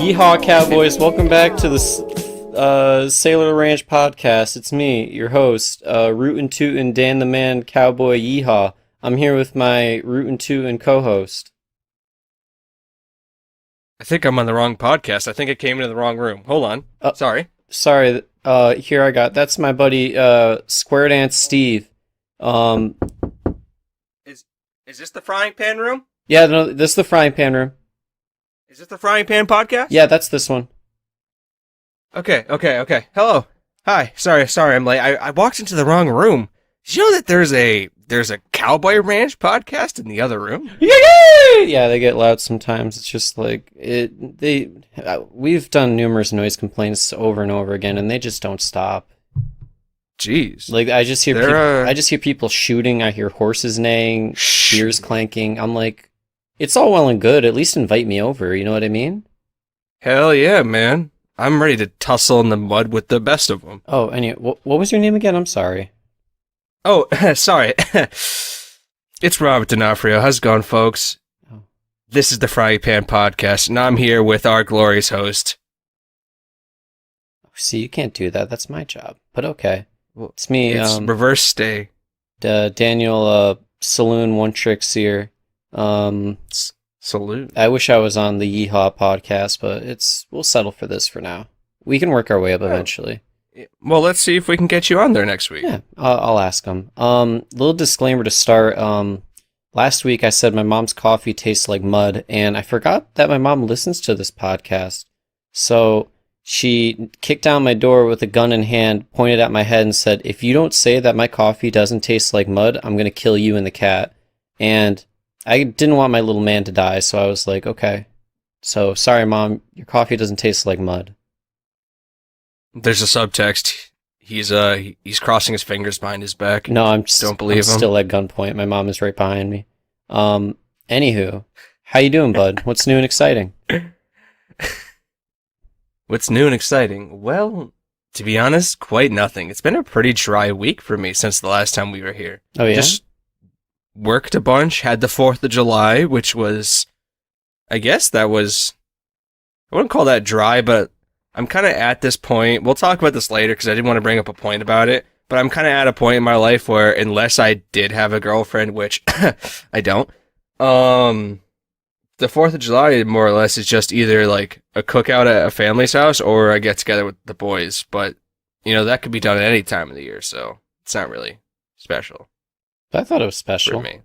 Yeehaw, Cowboys! Welcome back to the Sailor Ranch podcast. It's me, your host, Rootin' Tootin' Dan the Man Cowboy Yeehaw. I'm here with my Rootin' Tootin' co-host. I think I'm on the wrong podcast. I think I came into the wrong room. Hold on. Sorry. Sorry, here I got. That's my buddy, Square Dance Steve. Is this the frying pan room? Yeah, no, this is the frying pan room. Is this the frying pan podcast? Yeah, that's this one. Okay. Hello. Hi. Sorry, I'm late. I walked into the wrong room. Did you know that there's a Cowboy Ranch podcast in the other room? Yeah, they get loud sometimes. It's just like we've done numerous noise complaints over and over again, and they just don't stop. Jeez. Like I just hear people shooting. I hear horses neighing, beers clanking. I'm like, it's all well and good. At least invite me over. You know what I mean? Hell yeah, man. I'm ready to tussle in the mud with the best of them. Oh, anyway, what was your name again? I'm sorry. Oh, sorry. It's Robert D'Onofrio. How's it going, folks? Oh. This is the Frying Pan Podcast, and I'm here with our glorious host. See, you can't do that. That's my job. But okay. It's me. It's reverse stay. Daniel, Saloon One Trick Seer. Salute. I wish I was on the Yeehaw podcast, but we'll settle for this for now. We can work our way up eventually. Well, let's see if we can get you on there next week. Yeah, I'll ask them. Little disclaimer to start. Last week I said my mom's coffee tastes like mud, and I forgot that my mom listens to this podcast. So she kicked down my door with a gun in hand, pointed at my head, and said, "If you don't say that my coffee doesn't taste like mud, I'm gonna kill you and the cat." And I didn't want my little man to die, so I was like, okay. So, sorry, Mom, your coffee doesn't taste like mud. There's a subtext. He's crossing his fingers behind his back. No, I'm still at gunpoint. My mom is right behind me. Anywho, how you doing, bud? What's new and exciting? What's new and exciting? Well, to be honest, quite nothing. It's been a pretty dry week for me since the last time we were here. Oh, yeah? Just worked a bunch, had the 4th of July, which was, I wouldn't call that dry, but I'm kind of at this point, we'll talk about this later because I didn't want to bring up a point about it, but I'm kind of at a point in my life where unless I did have a girlfriend, which I don't, the 4th of July more or less is just either like a cookout at a family's house or I get together with the boys, but that could be done at any time of the year, so it's not really special. I thought it was special. For me. It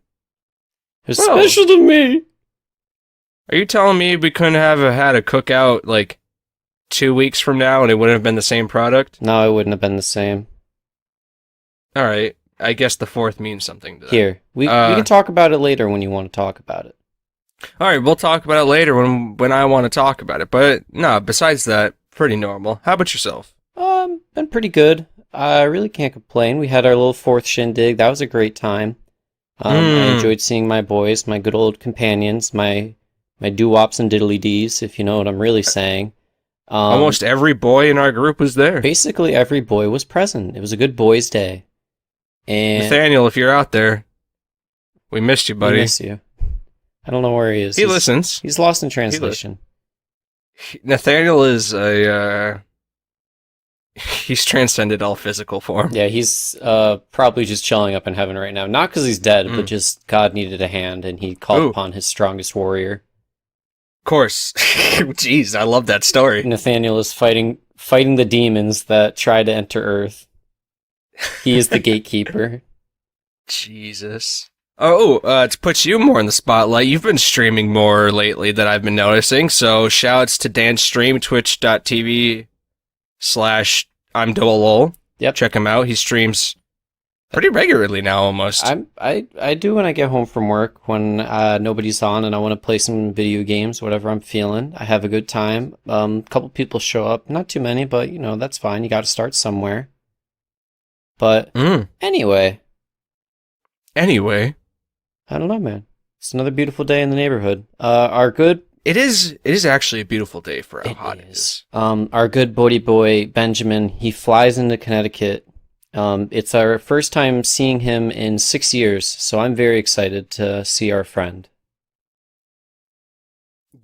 was special to me. Are you telling me we couldn't have had a cookout like 2 weeks from now and it wouldn't have been the same product? No, it wouldn't have been the same. All right. I guess the 4th means something to that. Here, we can talk about it later when you want to talk about it. All right, we'll talk about it later when I want to talk about it. But no, besides that, pretty normal. How about yourself? Been pretty good. I really can't complain. We had our little 4th shindig. That was a great time. I enjoyed seeing my boys, my good old companions, my doo-wops and diddly-dees, if you know what I'm really saying. Almost every boy in our group was there. Basically, every boy was present. It was a good boys' day. And Nathaniel, if you're out there, we missed you, buddy. We miss you. I don't know where he is. He listens. He's lost in translation. Nathaniel is he's transcended all physical form. Yeah, he's probably just chilling up in heaven right now. Not because he's dead, but just God needed a hand, and he called upon his strongest warrior. Of course. Jeez, I love that story. Nathaniel is fighting the demons that try to enter Earth. He is the gatekeeper. Jesus. To put you more in the spotlight, you've been streaming more lately that I've been noticing, so shouts to Dan's stream, twitch.tv/I'mDoalol. Yep. Check him out. He streams pretty regularly now, almost. I do when I get home from work, when nobody's on and I want to play some video games, whatever I'm feeling. I have a good time. A couple people show up, not too many, but that's fine. You got to start somewhere. But anyway, I don't know, man. It's another beautiful day in the neighborhood. It is actually a beautiful day for how hot it is. Our good buddy boy Benjamin, he flies into Connecticut. It's our first time seeing him in 6 years, so I'm very excited to see our friend.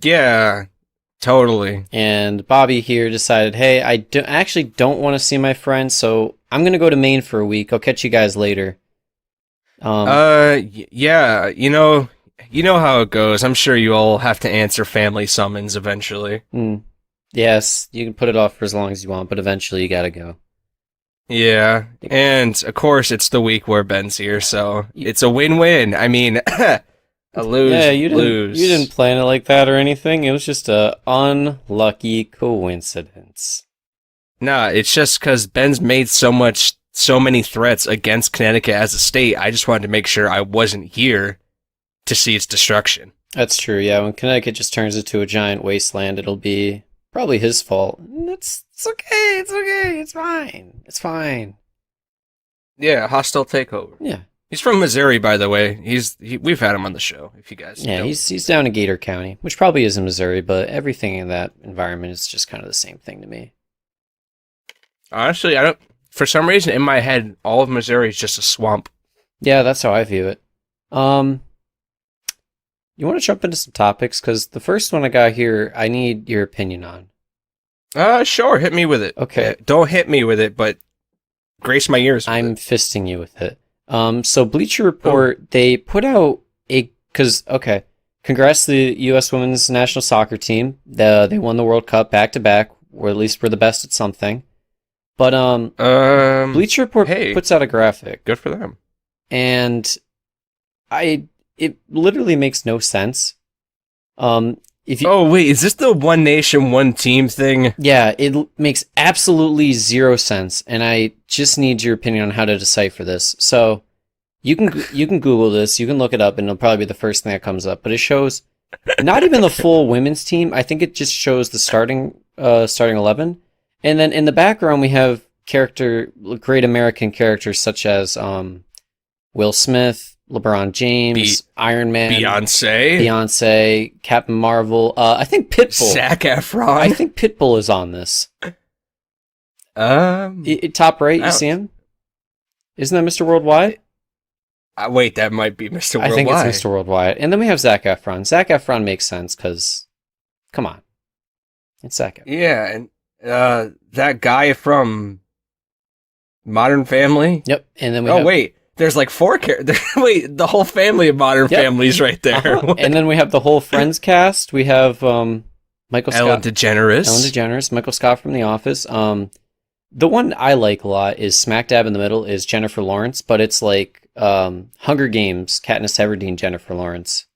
Yeah, Totally. And Bobby here decided, hey, actually don't want to see my friends, so I'm gonna go to Maine for a week. I'll catch you guys later. Yeah, you know how it goes. I'm sure you all have to answer family summons eventually. Yes, you can put it off for as long as you want, but eventually you gotta go. Yeah, and of course it's the week where Ben's here, so it's a win-win. I mean, a lose Yeah, lose. you didn't plan it like that or anything. It was just a unlucky coincidence. Nah, it's just because Ben's made so many threats against Connecticut as a state. I just wanted to make sure I wasn't here to see its destruction. That's true. Yeah, when Connecticut just turns into a giant wasteland, it'll be probably his fault. It's okay. It's okay. It's fine. It's fine. Yeah, hostile takeover. Yeah. He's from Missouri, by the way. We've had him on the show. If you guys, yeah, don't. he's down in Gator County, which probably is in Missouri, but everything in that environment is just kind of the same thing to me. Honestly, I don't. For some reason, in my head, all of Missouri is just a swamp. Yeah, that's how I view it. You want to jump into some topics? Because the first one I got here, I need your opinion on. Sure, hit me with it. Okay. Don't hit me with it, but grace my ears. I'm fisting you with it. So Bleacher Report, they put out congrats to the U.S. Women's National Soccer Team. They won the World Cup back to back, or at least we're the best at something. But Bleacher Report puts out a graphic. Good for them. And it literally makes no sense. Wait, is this the one nation, one team thing? Yeah, it makes absolutely zero sense, and I just need your opinion on how to decipher this. So, you can Google this, you can look it up, and it'll probably be the first thing that comes up. But it shows not even the full women's team. I think it just shows the starting 11, and then in the background we have great American characters such as Will Smith, LeBron James, Iron Man, Beyonce, Captain Marvel. I think Pitbull. Zac Efron. I think Pitbull is on this. Top right, you see him? Isn't that Mr. Worldwide? Wait, that might be Mr. Worldwide. I think it's Mr. Worldwide. And then we have Zac Efron. Zac Efron makes sense because, come on, it's Zac Efron. Yeah, and that guy from Modern Family. Yep, and then we. Wait. There's like 4 characters. Wait, the whole family of Modern Family's right there. Uh-huh. And then we have the whole Friends cast. We have Michael Scott. Ellen DeGeneres, Michael Scott from The Office. The one I like a lot is smack dab in the middle is Jennifer Lawrence, but it's like Hunger Games, Katniss Everdeen, Jennifer Lawrence.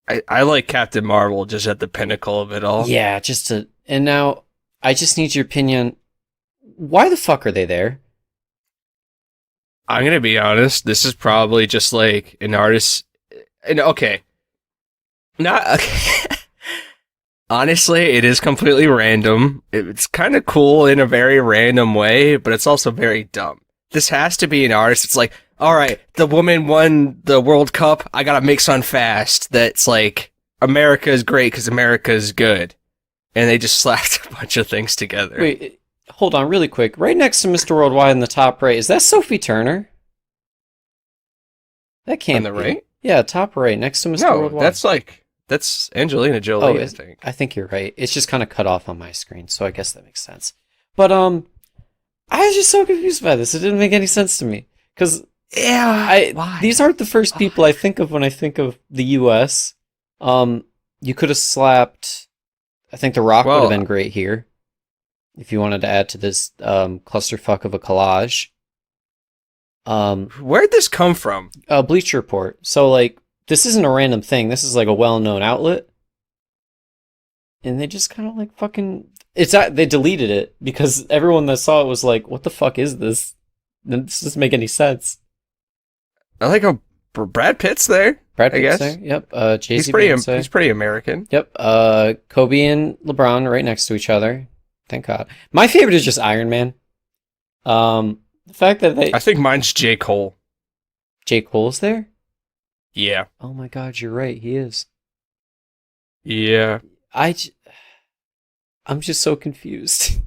I like Captain Marvel just at the pinnacle of it all. Yeah, and now I just need your opinion. Why the fuck are they there? I'm going to be honest. This is probably just like an artist. Okay. Honestly, it is completely random. It's kind of cool in a very random way, but it's also very dumb. This has to be an artist. It's like, all right, the woman won the World Cup. I got to make something fast that's like, America is great because America is good. And they just slapped a bunch of things together. Wait. Hold on, really quick. Right next to Mr. Worldwide in the top right, is that Sophie Turner? That can't be. On the right? Yeah, top right, next to Mr. Worldwide. That's Angelina Jolie, I think. I think you're right. It's just kind of cut off on my screen, so I guess that makes sense. But, I was just so confused by this. It didn't make any sense to me. Because, these aren't the first people I think of when I think of the U.S. You could have slapped, I think The Rock would have been great here. If you wanted to add to this clusterfuck of a collage. Where'd this come from? Bleacher Report. So, like, this isn't a random thing. This is, like, a well-known outlet. And they just kind of, like, fucking... They deleted it because everyone that saw it was like, what the fuck is this? This doesn't make any sense. I like how Brad Pitt's there. Brad Pitt's there. Yep. He's pretty American. Yep. Kobe and LeBron right next to each other. Thank God. My favorite is just Iron Man. The fact that I think mine's J. Cole. J. Cole's there? Yeah. Oh my God, you're right. He is. Yeah. I'm just so confused.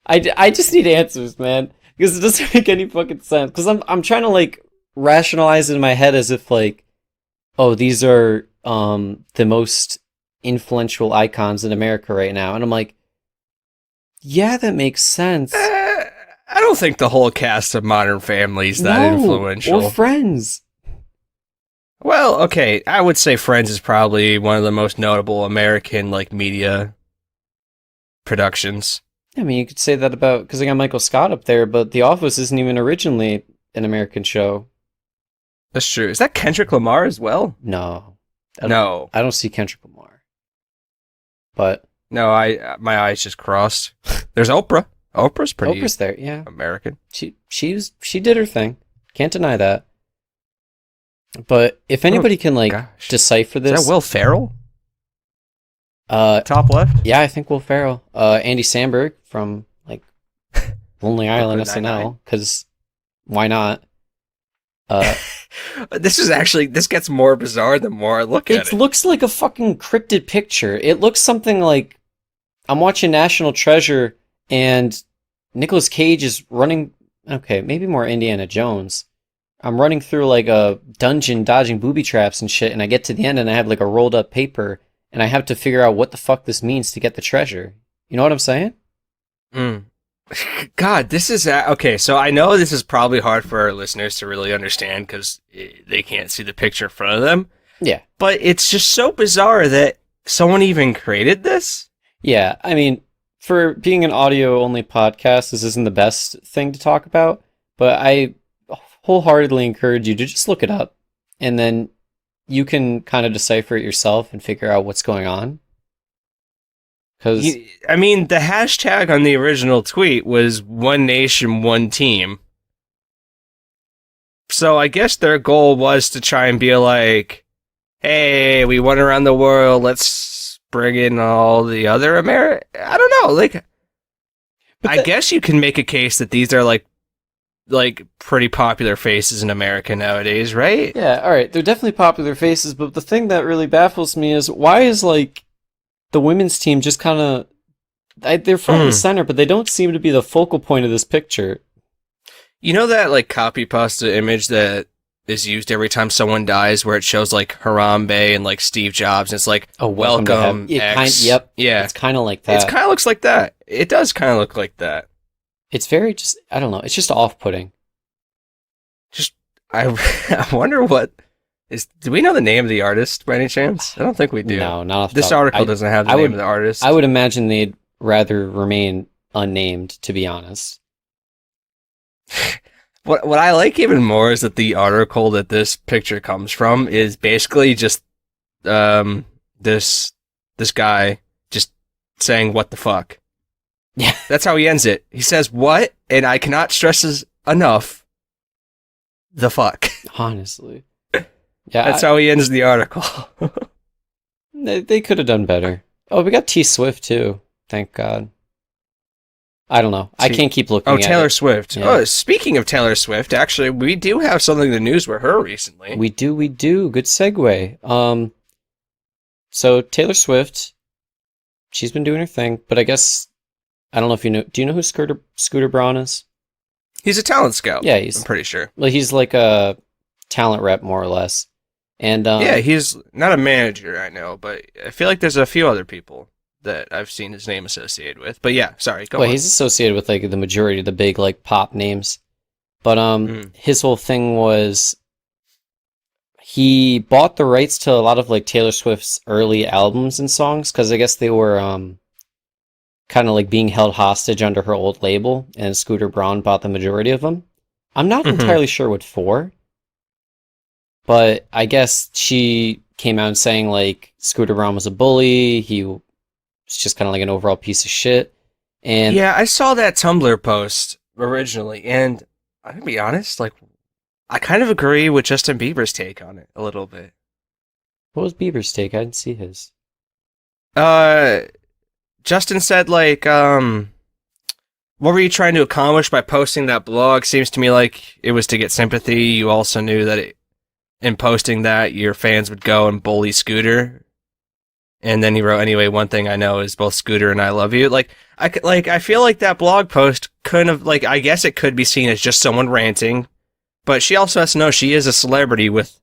I just need answers, man. Because it doesn't make any fucking sense. Because I'm trying to, like, rationalize it in my head as if, like, oh, these are the most influential icons in America right now. And I'm like, yeah, that makes sense. I don't think the whole cast of Modern Family is that No, influential. or Friends. Well, okay, I would say Friends is probably one of the most notable American like media productions. I mean, you could say that about, because I got Michael Scott up there, but The Office isn't even originally an American show. That's true. Is that Kendrick Lamar as well? No. No. I don't see Kendrick Lamar. But No, my eyes just crossed. There's Oprah. Oprah's pretty Oprah's there, yeah. American. She did her thing. Can't deny that. But if anybody can like Gosh. decipher this, Is that Will Ferrell? uh, Top left? yeah, I think Will Ferrell, Andy Samberg from like Lonely Island Brooklyn SNL, because why not? This gets more bizarre the more I look at It it. looks like a fucking cryptid picture. It looks something like I'm watching National Treasure and Nicolas Cage is running. Okay, maybe more Indiana Jones. I'm running through like a dungeon dodging booby traps and shit, and I get to the end and I have like a rolled up paper and I have to figure out what the fuck this means to get the treasure. You know what I'm saying? Mm. God, this is okay. So I know this is probably hard for our listeners to really understand because they can't see the picture in front of them. Yeah. But it's just so bizarre that someone even created this. Yeah, I mean, for being an audio only podcast, this isn't the best thing to talk about, but I wholeheartedly encourage you to just look it up and then you can kind of decipher it yourself and figure out what's going on. Because I mean, the hashtag on the original tweet was "One Nation, One Team." So I guess their goal was to try and be like, "Hey, we went around the world. Let's bring in all the other I don't know. Like, I guess you can make a case that these are like pretty popular faces in America nowadays, right? yeah, all right, they're definitely popular faces, but the thing that really baffles me is why is like the women's team just kind of they're front and center, but they don't seem to be the focal point of this picture. You know that like copy pasta image that is used every time someone dies, where it shows like Harambe and like Steve Jobs, and it's like, Oh, welcome, X. Yep. Yeah, It's kind of like that. it kind of looks like that. It does kind of look like that. It's very just, I don't know, it's just off-putting. Just I wonder what is. Do we know the name of the artist by any chance? I don't think we do. No, not off the This top. article doesn't have the I name would- of the artist. I would imagine they'd rather remain unnamed, to be honest. What I like even more is that the article that this picture comes from is basically just this guy just saying what the fuck. Yeah. That's how he ends it. He says what, and I cannot stress this enough. The fuck. Honestly. Yeah, That's how he ends the article. they could have done better. Oh, we got T Swift too. Thank God. I don't know. I can't keep looking Oh, at Taylor it. Swift. Yeah. Oh, speaking of Taylor Swift, actually, we do have something in the news with her recently. We do. Good segue. So Taylor Swift, she's been doing her thing, but I guess I don't know if you know. Do you know who Scooter Braun is? He's a talent scout. Yeah, I'm pretty sure. well, he's like a talent rep more or less. And Yeah, he's not a manager, I know, but I feel like there's a few other people that I've seen his name associated with. But yeah, sorry, go well, on. he's associated with like the majority of the big like pop names. But his whole thing was he bought the rights to a lot of like Taylor Swift's early albums and songs because I guess they were kind of like being held hostage under her old label, and Scooter Braun bought the majority of them. I'm not entirely sure what for, but I guess she came out saying like Scooter Braun was a bully. He was just kind of like an overall piece of shit. And yeah, I saw that Tumblr post originally, and I'm gonna be honest, like, I kind of agree with Justin Bieber's take on it a little bit. what was Bieber's take? I didn't see his. Justin said, like, what were you trying to accomplish by posting that blog? Seems to me like it was to get sympathy. You also knew that in posting that, your fans would go and bully Scooter. And then he wrote, anyway, one thing I know is both Scooter and I love you. I feel like that blog post couldn't have, like, I guess it could be seen as just someone ranting. But she also has to know she is a celebrity with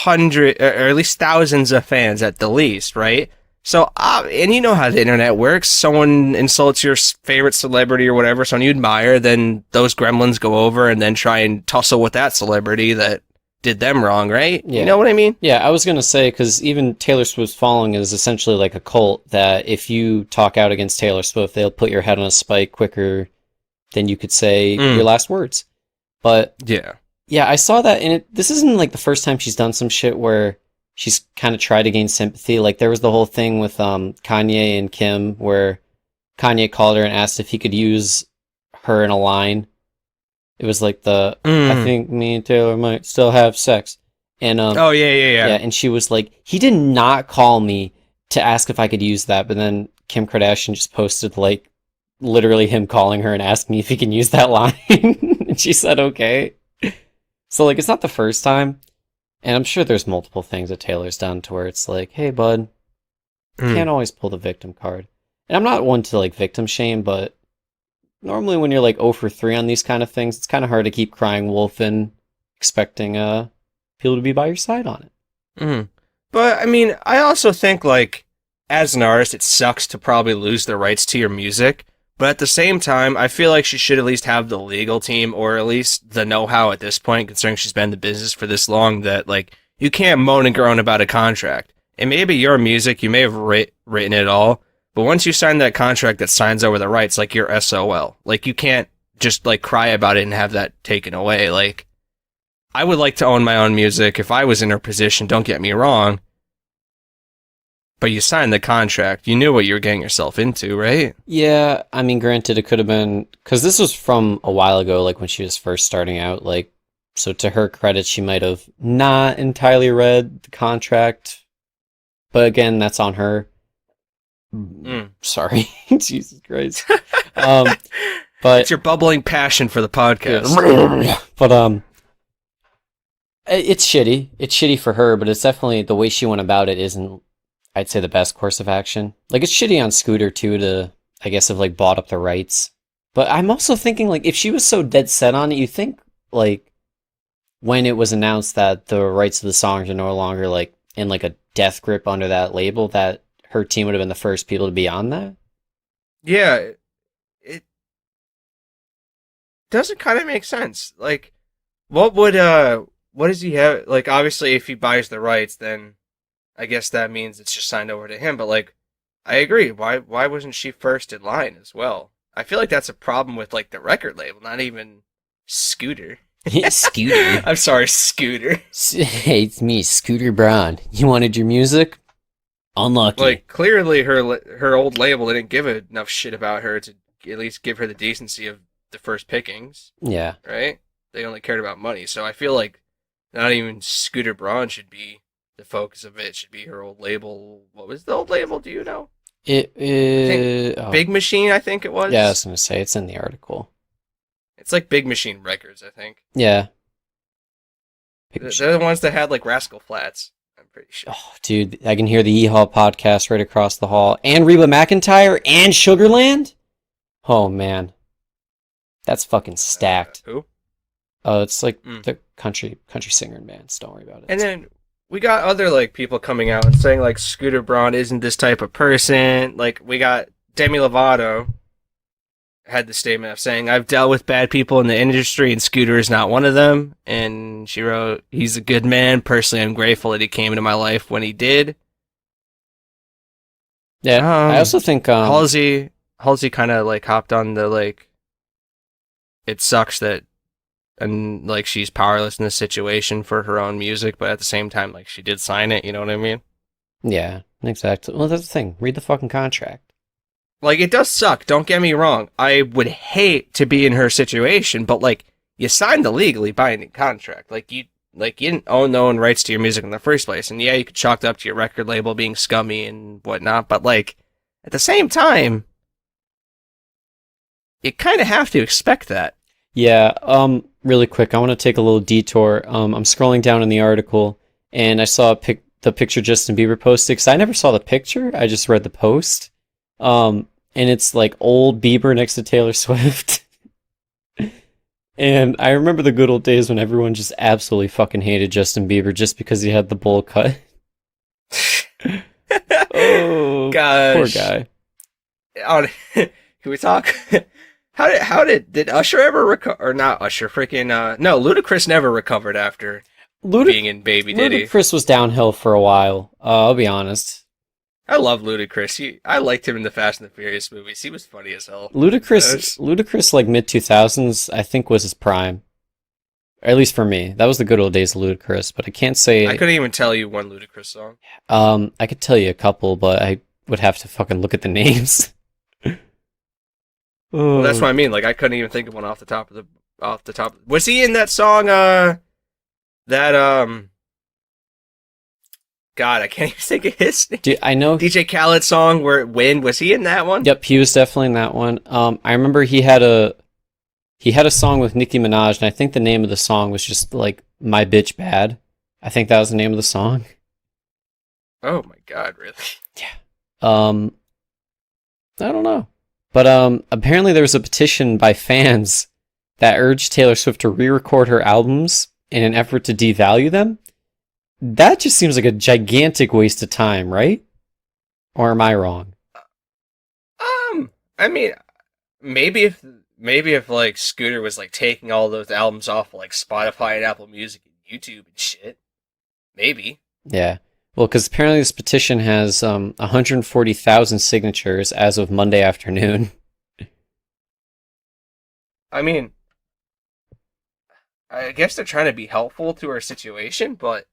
or at least thousands of fans at the least, right? So, and you know how the internet works. Someone insults your favorite celebrity or whatever, someone you admire, then those gremlins go over and then try and tussle with that celebrity that did them wrong, right? Yeah. You know what I mean? Yeah, I was going to say, because even Taylor Swift's following is essentially like a cult, that if you talk out against Taylor Swift, they'll put your head on a spike quicker than you could say your last words. But Yeah. yeah, I saw that, and this isn't like the first time she's done some shit where she's kind of tried to gain sympathy. Like there was the whole thing with Kanye and Kim where Kanye called her and asked if he could use her in a line. It was like I think me and Taylor might still have sex. And oh yeah. yeah, and she was like, he did not call me to ask if I could use that, but then Kim Kardashian just posted like literally him calling her and asking me if he can use that line. And she said okay. So like it's not the first time. And I'm sure there's multiple things that Taylor's done to where it's like, hey bud, you can't always pull the victim card. And I'm not one to like victim shame, but normally when you're like 0 for 3 on these kind of things, it's kind of hard to keep crying wolf and expecting people to be by your side on it. But I mean, I also think like as an artist, it sucks to probably lose the rights to your music. But at the same time, I feel like she should at least have the legal team, or at least the know-how at this point, considering she's been in the business for this long, that like you can't moan and groan about a contract. It may be your music, you may have written it all, but once you sign that contract that signs over the rights, like you're SOL. Like you can't just like cry about it and have that taken away. Like I would like to own my own music if I was in her position, don't get me wrong. But you signed the contract. You knew what you were getting yourself into, right? Yeah, I mean, granted, it could have been... Because this was from a while ago, like when she was first starting out. Like, so to her credit, she might have not entirely read the contract. But again, that's on her. Sorry. Jesus Christ. But it's your bubbling passion for the podcast. But, it's shitty. It's shitty for her, but it's definitely... The way she went about it isn't... I'd say the best course of action. Like, it's shitty on Scooter, too, to, I guess, have, like, bought up the rights. But I'm also thinking, like, if she was so dead set on it, you think, like, when it was announced that the rights to the songs are no longer, like, in, like, a death grip under that label, that her team would have been the first people to be on that? Yeah. It doesn't kind of make sense. Like, what does he have? Like, obviously, if he buys the rights, then... I guess that means it's just signed over to him, but like, I agree. Why wasn't she first in line as well? I feel like that's a problem with like the record label, not even Scooter. Scooter. I'm sorry, Scooter. Hey, it's me, Scooter Braun. You wanted your music? Unlucky. Like, clearly her old label didn't give enough shit about her to at least give her the decency of the first pickings. Yeah. Right? They only cared about money, so I feel like not even Scooter Braun should be the focus of it. Should be her old label. What was the old label? Do you know? It is Big Machine, I think it was. Yeah, I was gonna say it's in the article. It's like Big Machine Records, I think. Yeah. They're the ones that had like Rascal Flatts. I'm pretty sure. Oh, dude, I can hear the E-Hall podcast right across the hall, and Reba McEntire and Sugarland. Oh man, that's fucking stacked. Who? Oh, it's like the country singer and bands. Don't worry about it. And then we got other like people coming out and saying like Scooter Braun isn't this type of person. Like we got Demi Lovato had the statement of saying, I've dealt with bad people in the industry and Scooter is not one of them. And she wrote, he's a good man. Personally, I'm grateful that he came into my life when he did. Yeah, I also think Halsey kind of like hopped on the like, it sucks that and like she's powerless in this situation for her own music, but at the same time, like she did sign it, you know what I mean? Yeah, exactly. Well, that's the thing. Read the fucking contract. Like, it does suck, don't get me wrong. I would hate to be in her situation, but like, you signed the legally binding contract. Like you didn't own no own rights to your music in the first place. And yeah, you could chalk it up to your record label being scummy and whatnot, but like, at the same time, you kind of have to expect that. Yeah, really quick, I want to take a little detour. I'm scrolling down in the article, and I saw the picture Justin Bieber posted, because I never saw the picture, I just read the post. And it's like old Bieber next to Taylor Swift. And I remember the good old days when everyone just absolutely fucking hated Justin Bieber just because he had the bowl cut. Oh, poor Gosh. guy. Can we talk? Did Usher ever recover, or not Usher? Freaking no, Ludacris never recovered after Ludic being in Baby Diddy. Ludacris was downhill for a while. I'll be honest. I love Ludacris. I liked him in the Fast and the Furious movies. He was funny as hell. Ludacris, like mid 2000s, I think was his prime. Or at least for me, that was the good old days of Ludacris. But I can't say. I couldn't even tell you one Ludacris song. I could tell you a couple, but I would have to fucking look at the names. Well, that's Oh, what I mean. Like I couldn't even think of one off the top of the off the top. Was he in that song? That God, I can't even think of his name. I know. DJ Khaled song where Wind. Was he in that one? Yep, he was definitely in that one. I remember he had a song with Nicki Minaj, and I think the name of the song was just like "My Bitch Bad." I think that was the name of the song. Oh my God, really? Um, I don't know, but apparently there was a petition by fans that urged Taylor Swift to re-record her albums in an effort to devalue them. That just seems like a gigantic waste of time, right? Or am I wrong? I mean, maybe if like Scooter was like taking all those albums off of, like Spotify and Apple Music and YouTube and shit, maybe. Yeah. Well, because apparently this petition has 140,000 signatures as of Monday afternoon. I mean, I guess they're trying to be helpful to our situation, but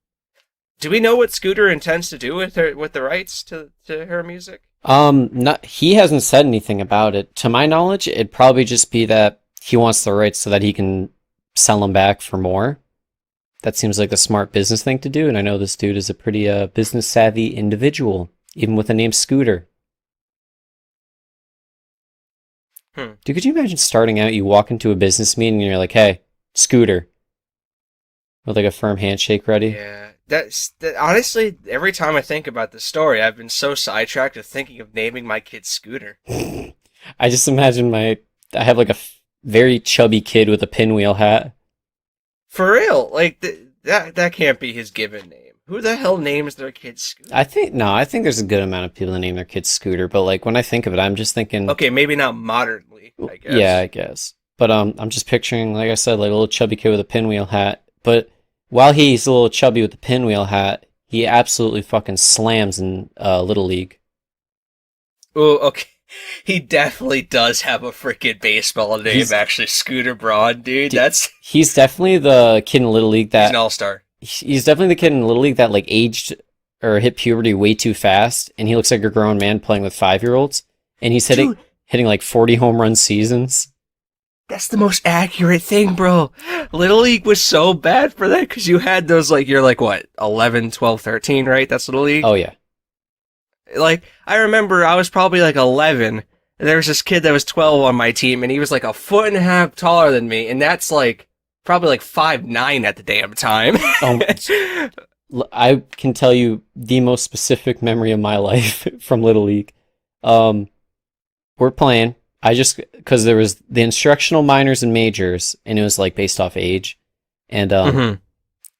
do we know what Scooter intends to do with the rights to her music? Not he hasn't said anything about it. To my knowledge, it'd probably just be that he wants the rights so that he can sell them back for more. That seems like the smart business thing to do, and I know this dude is a pretty business savvy individual, even with the name Scooter. Dude, could you imagine starting out, you walk into a business meeting and you're like, "Hey, Scooter," with like a firm handshake ready? Yeah, honestly, every time I think about this story, I've been so sidetracked to thinking of naming my kid Scooter. I just imagine I have like a very chubby kid with a pinwheel hat. For real, like that can't be his given name. Who the hell names their kid Scooter? I think there's a good amount of people that name their kids Scooter, but like when I think of it, I'm just thinking, Okay, maybe not modernly, I guess. yeah, I guess. But I'm just picturing, like I said, like a little chubby kid with a pinwheel hat. But while he's a little chubby with the pinwheel hat, he absolutely fucking slams in Little League. Oh, okay. He definitely does have a freaking baseball name, actually. Scooter Braun, dude. He's definitely the kid in Little League He's an all-star. He's definitely the kid in Little League that like aged or hit puberty way too fast, and he looks like a grown man playing with 5-year-olds, and he's hitting like 40 home run seasons. That's the most accurate thing, bro. Little League was so bad for that because you had those, like, you're like, what, 11, 12, 13, right? That's Little League? Oh, yeah. Like, I remember I was probably like 11, and there was this kid that was 12 on my team, and he was like a foot and a half taller than me, and that's like probably like 5'9" at the damn time. I can tell you the most specific memory of my life from Little League. We're playing. Because there was the instructional minors and majors, and it was like based off age. And it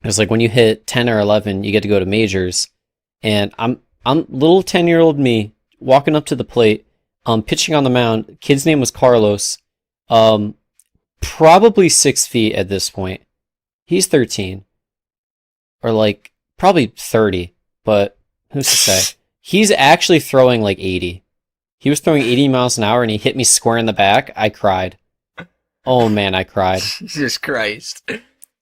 was like when you hit 10 or 11, you get to go to majors. And I'm little 10-year-old me walking up to the plate, pitching on the mound. Kid's name was Carlos. Probably 6 feet at this point. He's 13. Or like probably 30, but who's to say? He's actually throwing like 80. He was throwing 80 miles an hour and he hit me square in the back. I cried. Oh man, I cried. Jesus Christ.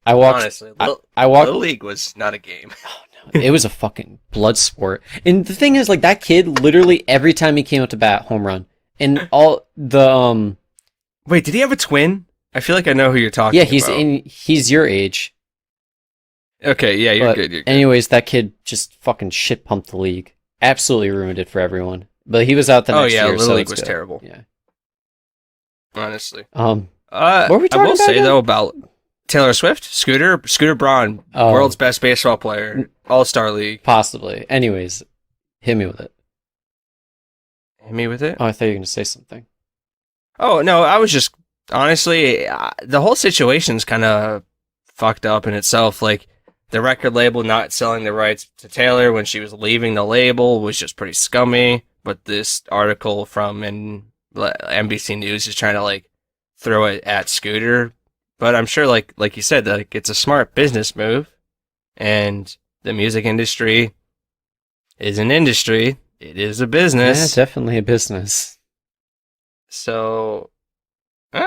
Honestly, Little League was not a game. Oh, no, it was a fucking blood sport. And the thing is, like, that kid literally every time he came up to bat, home run. And all the Wait, did he have a twin? I feel like I know who you're talking about. Yeah, he's your age. Okay, yeah, you're good. Anyways, that kid just fucking shit pumped the league. Absolutely ruined it for everyone. But he was out the next year. Oh yeah, Little League was good. terrible. Yeah. Honestly. What were we talking about? I will say again? though about Taylor Swift, Scooter Braun, world's best baseball player, All-Star League. Possibly. Anyways, hit me with it. Hit me with it? Oh, I thought you were gonna say something. Oh no, I was just Honestly, the whole situation's kind of fucked up in itself. Like, the record label not selling the rights to Taylor when she was leaving the label was just pretty scummy. But this article from NBC News is trying to like throw it at Scooter. But I'm sure, like you said, that like, it's a smart business move, and the music industry is an industry. It is a Yeah, business. definitely a business. So, uh,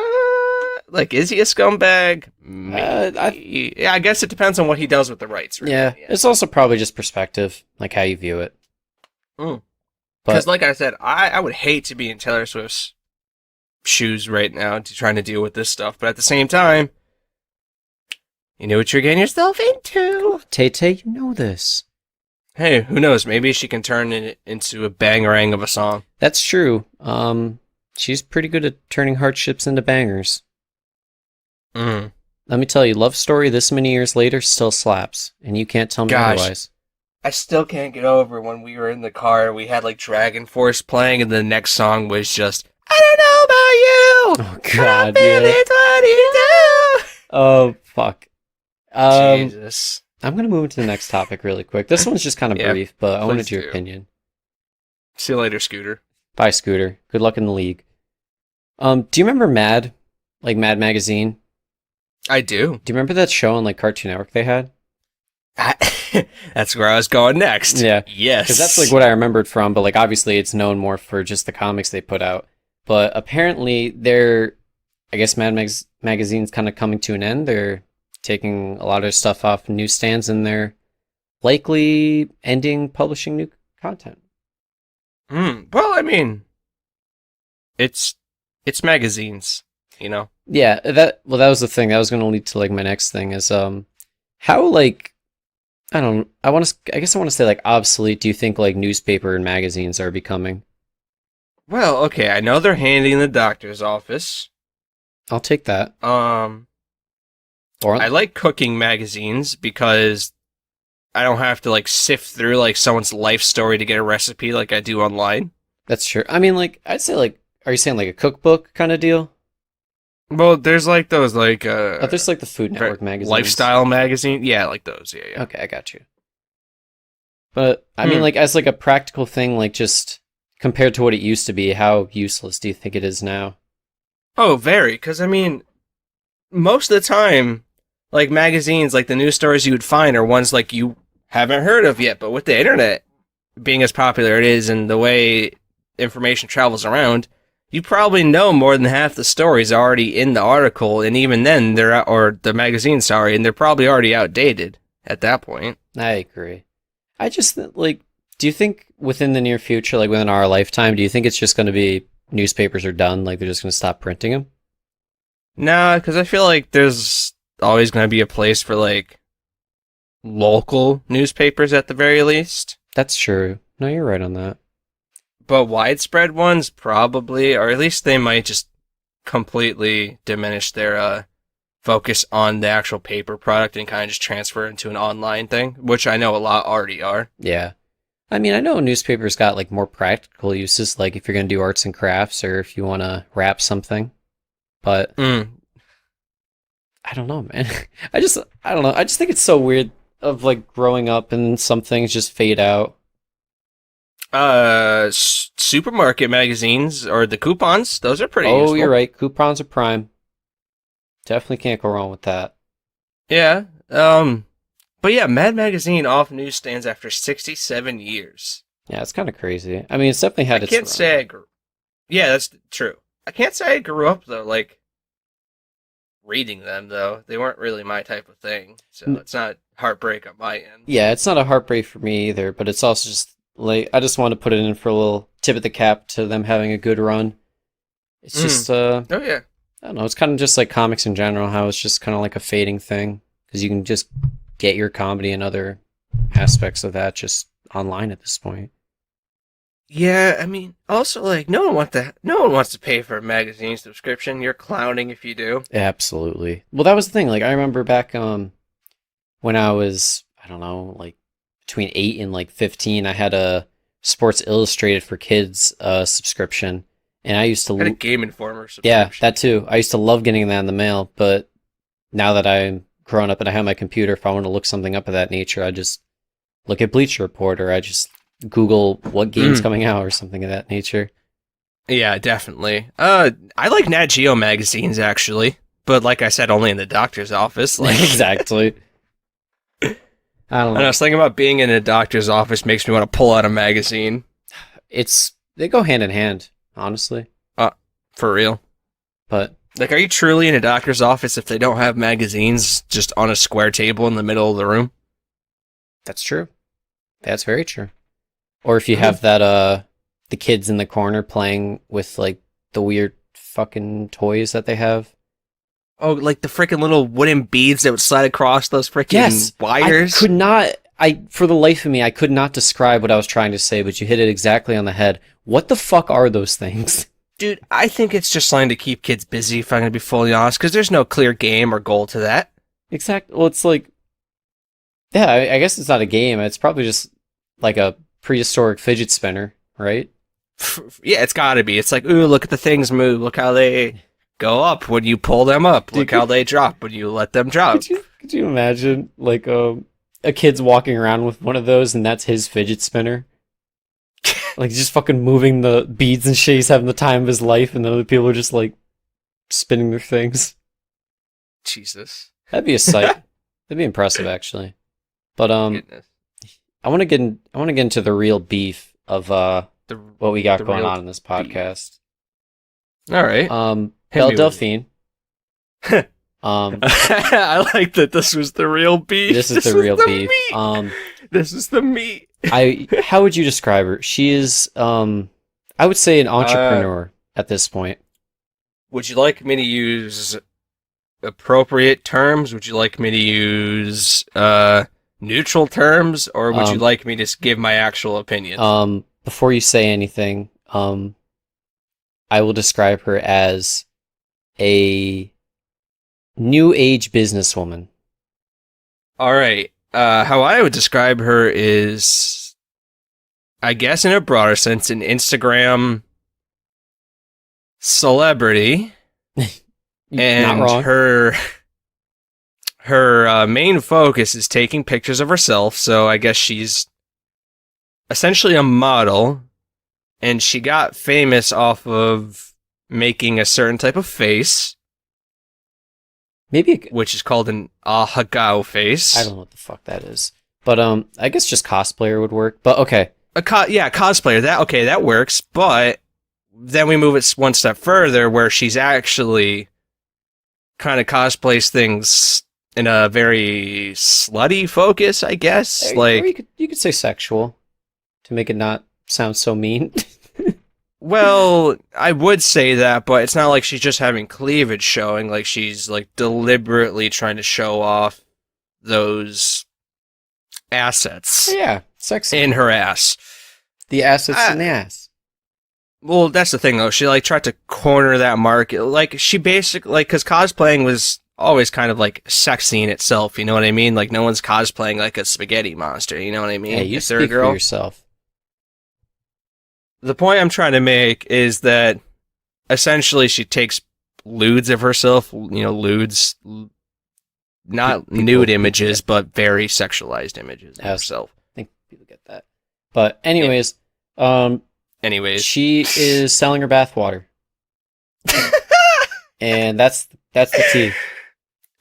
like, is he a scumbag? Yeah, I guess it depends on what he does with the rights. Really. Yeah, it's also probably just perspective, like how you view it. Because, But like I said, I would hate to be in Taylor Swift's shoes right now to trying to deal with this stuff. But at the same time, you know what you're getting yourself into. Tay, you know this. Hey, who knows? Maybe she can turn it into a bangerang of a song. That's true. She's pretty good at turning hardships into bangers. Mm. Let me tell you, Love Story this many years later still slaps, and you can't tell me Gosh. otherwise. I still can't get over when we were in the car and we had like Dragon Force playing, and the next song was just I don't know about you. Oh God, My yeah. feelings, what do you do? Oh fuck. Jesus. I'm gonna move into the next topic really quick. This one's just kind of Yeah, brief, but I wanted please your do. opinion. See you later, Scooter. Bye, Scooter. Good luck in the league. Do you remember Mad? Like Mad Magazine? I do. Do you remember that show on like Cartoon Network they had? That's where I was going next. Yeah. Yes. Because that's like what I remembered from, but like obviously it's known more for just the comics they put out. But apparently I guess Magazine's kind of coming to an end. They're taking a lot of their stuff off newsstands and they're likely ending publishing new content. Well, I mean, it's magazines, you know. Yeah, that was the thing. That was going to lead to like my next thing is how like I guess I want to say like obsolete do you think like newspaper and magazines are becoming? Well, okay, I know they're handy in the doctor's office. I'll take that. Or I like cooking magazines because I don't have to like sift through like someone's life story to get a recipe like I do online. That's true. I mean, like, I'd say, like, are you saying like a cookbook kind of deal? Well, there's like those like Oh, there's like the Food Network magazines. lifestyle magazine. Yeah, like those. Yeah. Okay, I got you. But I mean, like, as like a practical thing, like just compared to what it used to be, how useless do you think it is now? Oh, very. Because I mean, most of the time, like magazines, like the news stories you would find are ones like you haven't heard of yet. But with the internet being as popular it is and the way information travels around, you probably know more than half the stories already in the article, and even then or the magazine, sorry, and they're probably already outdated at that point. I agree. I just like, do you think within the near future, like within our lifetime, do you think it's just going to be newspapers are done, like they're just going to stop printing them? Nah, because I feel like there's always going to be a place for like local newspapers at the very least. That's true. No, you're right on that. But widespread ones probably, or at least they might just completely diminish their focus on the actual paper product and kind of just transfer into an online thing, which I know a lot already are. Yeah. I mean, I know newspapers got like more practical uses, like if you're going to do arts and crafts or if you want to wrap something. But I don't know, man. I don't know. I just think it's so weird of like growing up and some things just fade out. Supermarket magazines or the coupons, those are pretty useful. You're right. Coupons are prime. Definitely can't go wrong with that. Yeah. But yeah, Mad Magazine off newsstands after 67 years. Yeah, it's kind of crazy. I mean, it's definitely had its I can't run. say I grew. Yeah, that's true. I can't say I grew up though, like reading them though. They weren't really my type of thing, so it's not heartbreak on my end. Yeah, it's not a heartbreak for me either, but it's also just like I just want to put it in for a little tip of the cap to them having a good run. It's just Oh yeah. I don't know, it's kind of just like comics in general, how it's just kind of like a fading thing because you can just get your comedy and other aspects of that just online at this point. Yeah, I mean, also like no one wants to pay for a magazine subscription. You're clowning if you do. Absolutely. Well, that was the thing. Like I remember back when I was, I don't know, like between 8 and like 15, I had a Sports Illustrated for Kids subscription, And I used to, I had a Game Informer yeah, subscription. that too. I used to love getting that in the mail, but now that I'm grown up and I have my computer, if I want to look something up of that nature, I just look at Bleacher Report or I just Google what game's Mm, coming out or something of that nature. yeah, definitely. I like Nat Geo magazines actually, but like I said, only in the doctor's office. Like, Exactly. I don't and I know. was thinking about being in a doctor's office makes me want to pull out a magazine. They go hand in hand, honestly. Uh, for real. But Like, are you truly in a doctor's office if they don't have magazines just on a square table in the middle of the room? that's true. That's very true. Or if you I mean, have that the kids in the corner playing with like the weird fucking toys that they have. oh, like the freaking little wooden beads that would slide across those freaking Yes, wires. I could not. I for the life of me, I could not describe what I was trying to say, but you hit it exactly on the head. What the fuck are those things? Dude, I think it's just something to keep kids busy, if I'm going to be fully honest, because there's no clear game or goal to that. Exactly. Well, it's like, yeah, I guess it's not a game. It's probably just like a prehistoric fidget spinner, right? Yeah, it's got to be. It's like, ooh, look at the things move. Look how they go up when you pull them up. Look Dude, how they drop when you let them drop. could you imagine like a kid's walking around with one of those and that's his fidget spinner? Like just fucking moving the beads and shit. He's having the time of his life, and the other people are just like spinning their things. Jesus. That'd be a sight. That'd be impressive, actually. But Goodness. I want to get into the real beef of The, what we got the going real on in this podcast. All right. Hit Belle me with Delphine. it. Um, I like that this was the real beef. this is the real beef. Meat. This is the meat. How would you describe her? She is, I would say an entrepreneur at this point. Would you like me to use appropriate terms? Would you like me to use neutral terms, or would you like me to just give my actual opinion? Before you say anything, I will describe her as a new age businesswoman. All right. How I would describe her is, I guess, in a broader sense, an Instagram celebrity, and Not wrong. her main focus is taking pictures of herself. So I guess she's essentially a model, and she got famous off of making a certain type of face, Maybe which is called an ahagao face. I don't know what the fuck that is, but I guess just cosplayer would work. But okay, Cosplayer. That works. But then we move it one step further, where she's actually kind of cosplays things in a very slutty focus, I guess. or Like, you could say sexual to make it not sound so mean. well, I would say that, but it's not like she's just having cleavage showing. Like, she's like deliberately trying to show off those assets Yeah, sexy. in her ass. The assets in the ass. Well, that's the thing though. She like tried to corner that market. Like, she basically, like, because cosplaying was always kind of like sexy in itself. You know what I mean? Like, no one's cosplaying like a spaghetti monster. You know what I mean? Hey, you If they're a speak for girl. yourself. The point I'm trying to make is that essentially she takes lewds of herself. You know, lewds, not People- nude images, but very sexualized images of Yes. herself. I think people get that. But anyways, Anyways, she is selling her bathwater, and that's the tea.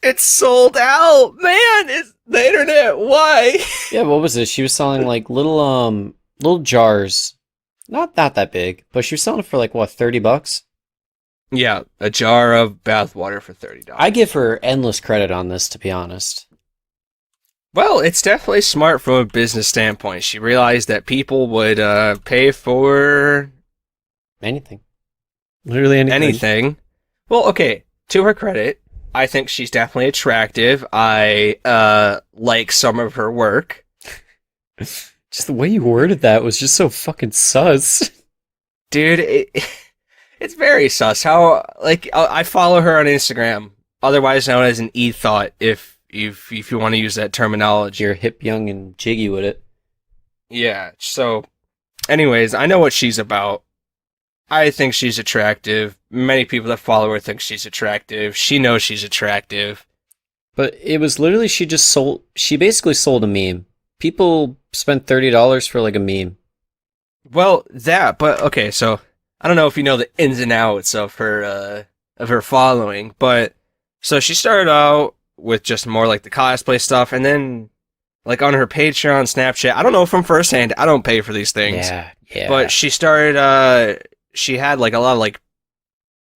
it's sold out, man. It's the internet. Why? Yeah, what was it? She was selling like little jars, not that big, but she was selling it for like what, $30? Yeah, a jar of bathwater for $30. I give her endless credit on this, to be honest. Well, it's definitely smart from a business standpoint. She realized that people would pay for Anything, literally anything. anything. Well, okay, to her credit, I think she's definitely attractive. I like some of her work. Just the way you worded that was just so fucking sus. Dude, it's very sus. How, like, I follow her on Instagram, otherwise known as an e-thought, if you want to use that terminology. You're hip, young, and jiggy with it. Yeah, so anyways, I know what she's about. I think she's attractive. Many people that follow her think she's attractive. She knows she's attractive. But it was literally she basically sold a meme. People spent $30 for like a meme. Well, but okay, so I don't know if you know the ins and outs of her following, but so she started out with just more like the cosplay stuff, and then like on her Patreon, Snapchat. I don't know from firsthand. I don't pay for these things. Yeah, yeah. But she started. She had like a lot of like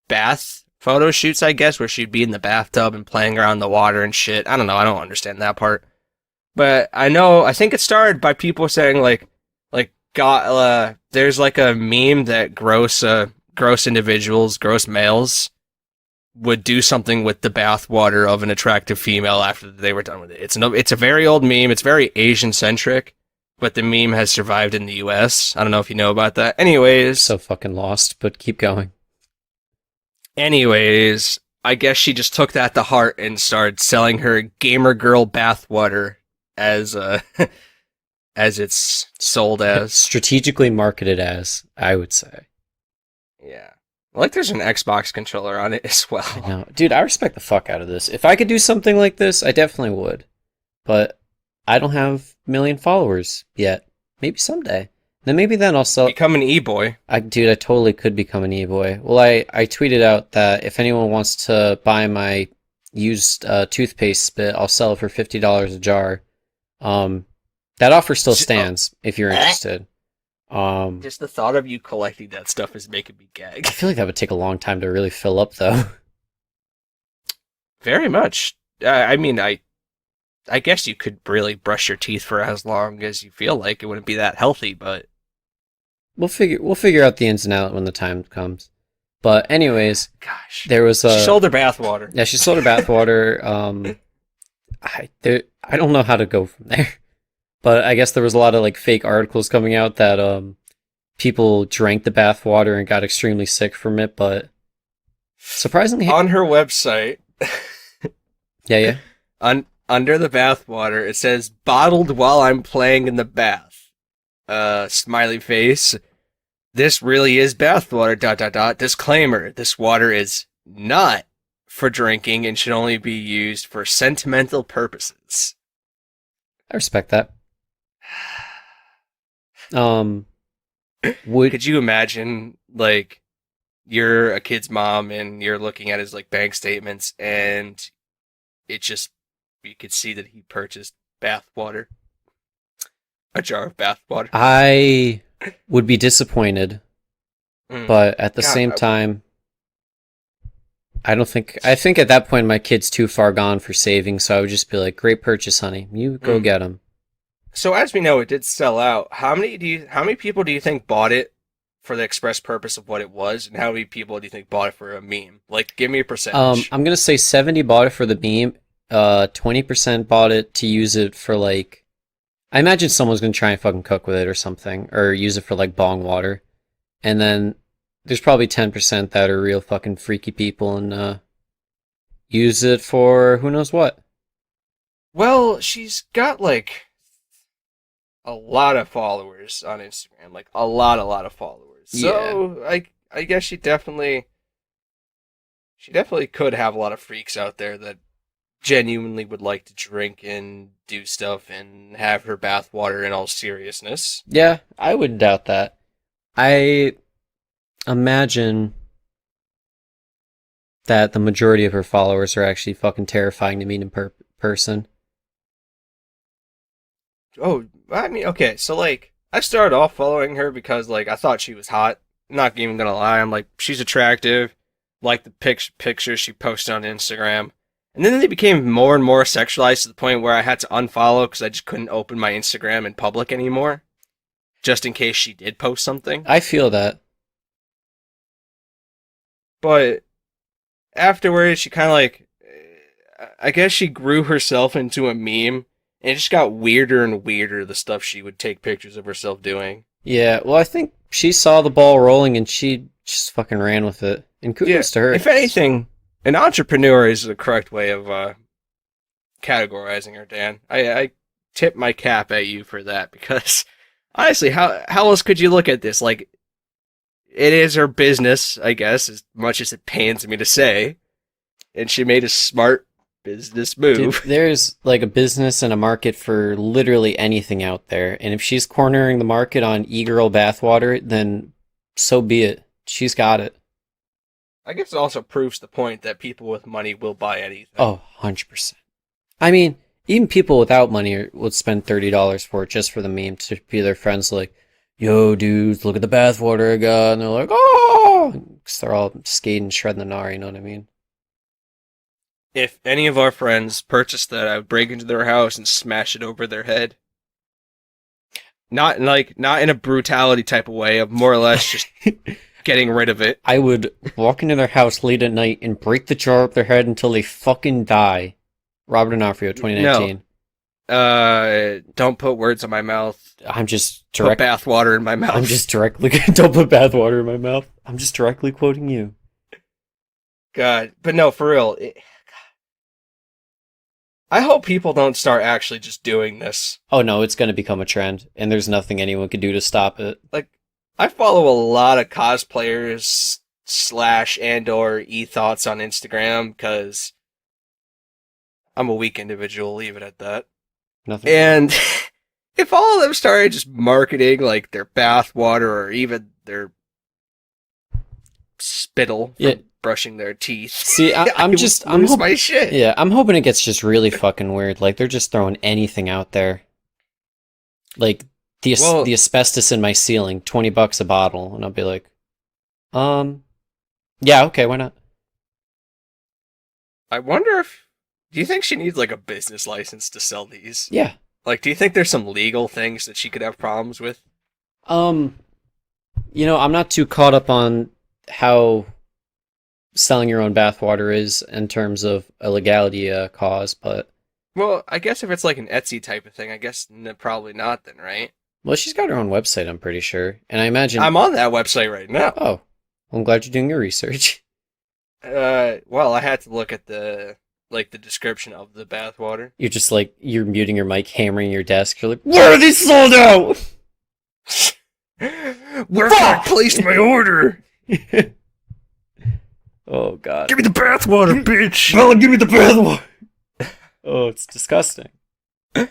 bath photo shoots, I guess, where she'd be in the bathtub and playing around the water and shit. I don't know. I don't understand that part. But I know. I think it started by people saying there's like a meme that gross individuals, gross males, would do something with the bathwater of an attractive female after they were done with it. It's a very old meme. It's very Asian centric, but the meme has survived in the U.S. I don't know if you know about that. So fucking lost, but keep going. Anyways, I guess she just took that to heart and started selling her gamer girl bathwater as as it's sold as. Strategically marketed as, I would say. Yeah. Like there's an Xbox controller on it as well. I know. Dude, I respect the fuck out of this. If I could do something like this, I definitely would. But I don't have a million followers yet. Maybe someday. Then I'll sell. Become an e-boy. I totally could become an e-boy. Well, I tweeted out that if anyone wants to buy my used toothpaste spit, I'll sell it for $50 a jar. That offer still stands if you're interested. Just the thought of you collecting that stuff is making me gag. I feel like that would take a long time to really fill up, though. Very much. I mean, I guess you could really brush your teeth for as long as you feel like. It wouldn't be that healthy, but we'll figure out the ins and outs when the time comes. But anyways, gosh, there was she sold her bathwater. Yeah, she sold her bathwater. I don't know how to go from there. But I guess there was a lot of like fake articles coming out that people drank the bathwater and got extremely sick from it, but surprisingly on her website. Yeah. Under the bathwater, it says bottled while I'm playing in the bath. Smiley face. This really is bathwater, ... Disclaimer, this water is not for drinking and should only be used for sentimental purposes. I respect that. Could you imagine, like, you're a kid's mom and you're looking at his, like, bank statements and you could see that he purchased bathwater. A jar of bathwater. I would be disappointed, but at the same time, I think at that point my kid's too far gone for saving, so I would just be like, great purchase, honey. You go get him. So as we know, it did sell out. How many people do you think bought it for the express purpose of what it was, and how many people do you think bought it for a meme? Like, give me a percentage. I'm gonna say 70 bought it for the meme. 20% bought it to use it for like, I imagine someone's gonna try and fucking cook with it or something, or use it for like bong water, and then there's probably 10% that are real fucking freaky people and use it for who knows what. Well, she's got like a lot of followers on Instagram, like a lot of followers. So yeah. I guess she definitely could have a lot of freaks out there that genuinely would like to drink and do stuff and have her bathwater in all seriousness. Yeah, I wouldn't doubt that. I imagine that the majority of her followers are actually fucking terrifying to meet in person. Oh, I mean, okay, so like, I started off following her because like I thought she was hot. Not even gonna lie, I'm like, she's attractive. Like the pictures she posted on Instagram. And then they became more and more sexualized to the point where I had to unfollow because I just couldn't open my Instagram in public anymore. Just in case she did post something. I feel that. But afterwards, she kind of like, I guess she grew herself into a meme. And it just got weirder and weirder, the stuff she would take pictures of herself doing. Yeah, well, I think she saw the ball rolling and she just fucking ran with it. And kudos to her. If anything, an entrepreneur is the correct way of categorizing her, Dan. I tip my cap at you for that because, honestly, how else could you look at this? Like, it is her business, I guess, as much as it pains me to say. And she made a smart business move. There's like a business and a market for literally anything out there. And if she's cornering the market on e-girl bathwater, then so be it. She's got it. I guess it also proves the point that people with money will buy anything. Oh, 100%. I mean, even people without money would spend $30 for it just for the meme to be their friends like, yo, dudes, look at the bathwater I got. And they're like, oh! Because they're all skating, shredding the gnar, you know what I mean? If any of our friends purchased that, I would break into their house and smash it over their head. Not in a brutality type of way, of more or less just getting rid of it. I would walk into their house late at night and break the jar up their head until they fucking die. Robert D'Onofrio, 2019. No. Don't put words in my mouth. I'm just Put bathwater in my mouth. I'm just directly don't put bathwater in my mouth. I'm just directly quoting you. God, but no, for real. I hope people don't start actually just doing this. Oh no, it's going to become a trend, and there's nothing anyone can do to stop it. Like, I follow a lot of cosplayers / and/or e-thoughts on Instagram because I'm a weak individual. Leave it at that. Nothing. And if all of them started just marketing like their bath water or even their spittle from brushing their teeth. See, I'm lose my shit. Yeah, I'm hoping it gets just really fucking weird. Like they're just throwing anything out there. Like the asbestos in my ceiling, $20 a bottle, and I'll be like, yeah, okay, why not? I wonder if, do you think she needs like a business license to sell these? Yeah. Like, do you think there's some legal things that she could have problems with? I'm not too caught up on how selling your own bathwater is in terms of a legality cause, but... Well, I guess if it's like an Etsy type of thing, I guess probably not then, right? Well, she's got her own website, I'm pretty sure. And I imagine... I'm on that website right now. Oh. I'm glad you're doing your research. Well, I had to look at the description of the bathwater. You're just like, you're muting your mic, hammering your desk. You're like, where are these sold out? Where can I place my order? Oh, God. Give me the bathwater, bitch! Bella, give me the bathwater! Oh, it's disgusting.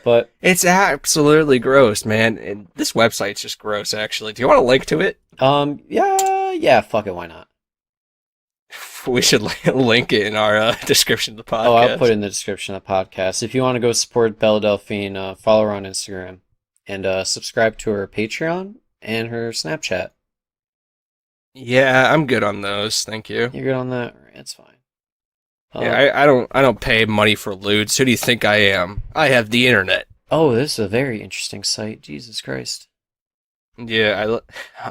But it's absolutely gross, man. And this website's just gross, actually. Do you want a link to it? Yeah, fuck it, why not? We should link it in our description of the podcast. Oh, I'll put it in the description of the podcast. If you want to go support Bella Delphine, follow her on Instagram. And subscribe to her Patreon and her Snapchat. Yeah, I'm good on those. Thank you. You're good on that? It's fine. Yeah, I don't pay money for lewds. Who do you think I am? I have the internet. Oh, this is a very interesting site. Jesus Christ. Yeah,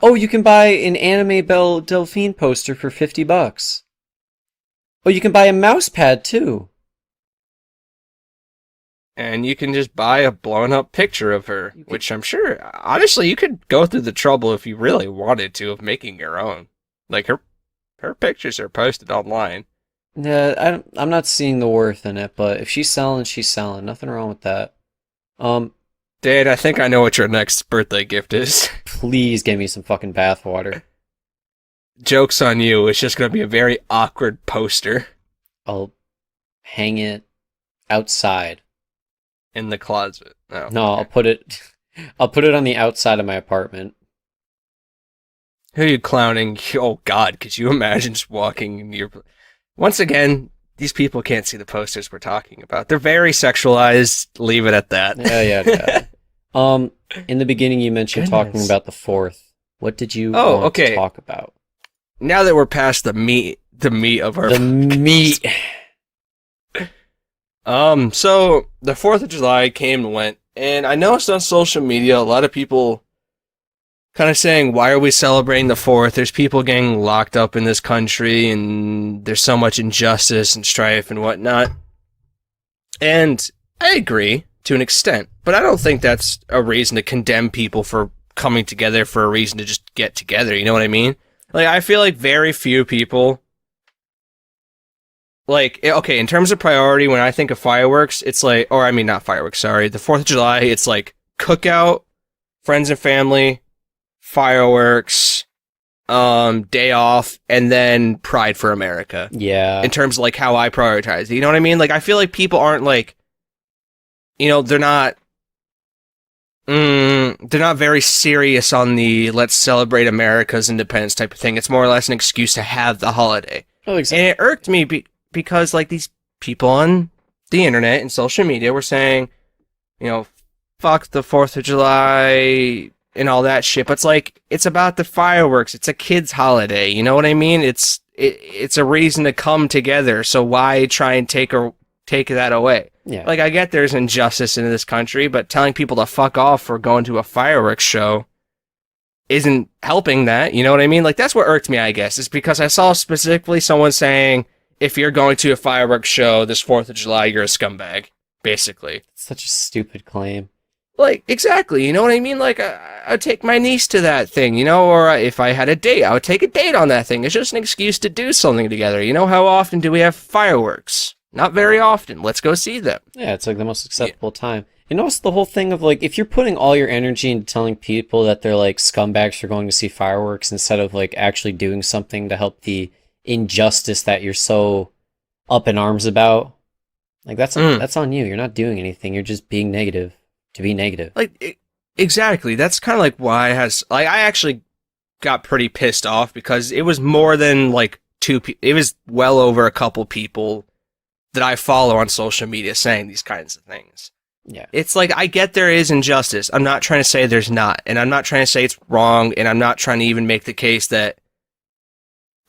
Oh, you can buy an anime Belle Delphine poster for $50. Oh, you can buy a mouse pad too. And you can just buy a blown up picture of her, which I'm sure, honestly, you could go through the trouble if you really wanted to of making your own. Like her pictures are posted online. Yeah, I'm not seeing the worth in it, but if she's selling, she's selling. Nothing wrong with that. Dad, I think I know what your next birthday gift is. Please give me some fucking bathwater. Joke's on you. It's just going to be a very awkward poster. I'll hang it outside. In the closet. Oh, no, okay. I'll put it on the outside of my apartment. Who are you clowning? Oh God, could you imagine just walking in your... Once again, these people can't see the posters we're talking about. They're very sexualized. Leave it at that. Yeah. In the beginning you mentioned talking about the 4th. What did you want to talk about? Now that we're past the meat of our... The meat... So the 4th of July came and went, and I noticed on social media a lot of people kind of saying, why are we celebrating the 4th? There's people getting locked up in this country, and there's so much injustice and strife and whatnot. And I agree to an extent, but I don't think that's a reason to condemn people for coming together for a reason to just get together, you know what I mean? Like, I feel like very few people... Like, okay, in terms of priority, when I think of fireworks, it's like, or I mean, not fireworks, sorry. The 4th of July, it's like cookout, friends and family, fireworks, day off, and then Pride for America. Yeah. In terms of like how I prioritize it. You know what I mean? Like I feel like people aren't like, they're not very serious on the let's celebrate America's independence type of thing. It's more or less an excuse to have the holiday. Oh, exactly. And it irked me because like these people on the internet and social media were saying, fuck the 4th of July and all that shit. But it's like, it's about the fireworks. It's a kid's holiday. You know what I mean? It's a reason to come together. So why try and take that away? Yeah. Like, I get there's injustice in this country, but telling people to fuck off for going to a fireworks show isn't helping that. You know what I mean? Like, that's what irked me, I guess, is because I saw specifically someone saying, if you're going to a fireworks show this 4th of July, you're a scumbag, basically. Such a stupid claim. Like, exactly, you know what I mean? Like, I'd take my niece to that thing, or if I had a date, I would take a date on that thing. It's just an excuse to do something together. How often do we have fireworks? Not very often. Let's go see them. Yeah, it's like the most acceptable time. It's the whole thing of like, if you're putting all your energy into telling people that they're like scumbags for going to see fireworks instead of like actually doing something to help the injustice that you're so up in arms about, like that's on you. You're not doing anything. You're just being negative to be negative. Like, exactly. That's kind of like why I actually got pretty pissed off because it was more than like two people. It was well over a couple people that I follow on social media saying these kinds of things. Yeah. It's like, I get there is injustice. I'm not trying to say there's not, and I'm not trying to say it's wrong, and I'm not trying to even make the case that,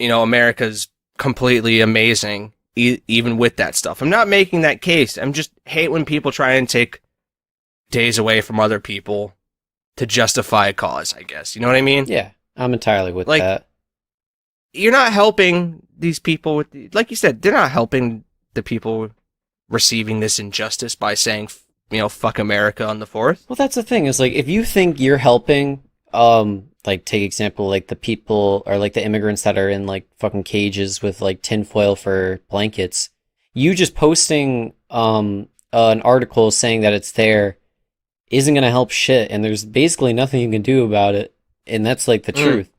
America's completely amazing, even with that stuff. I'm not making that case. I'm just hate when people try and take days away from other people to justify a cause, I guess. You know what I mean? Yeah, I'm entirely with like, that. You're not helping these people with, like you said, they're not helping the people receiving this injustice by saying, fuck America on the 4th. Well, that's the thing, is like, if you think you're helping, like, take example, like the people or like the immigrants that are in like fucking cages with like tinfoil for blankets, you just posting an article saying that it's there isn't going to help shit, and there's basically nothing you can do about it, and that's like the truth.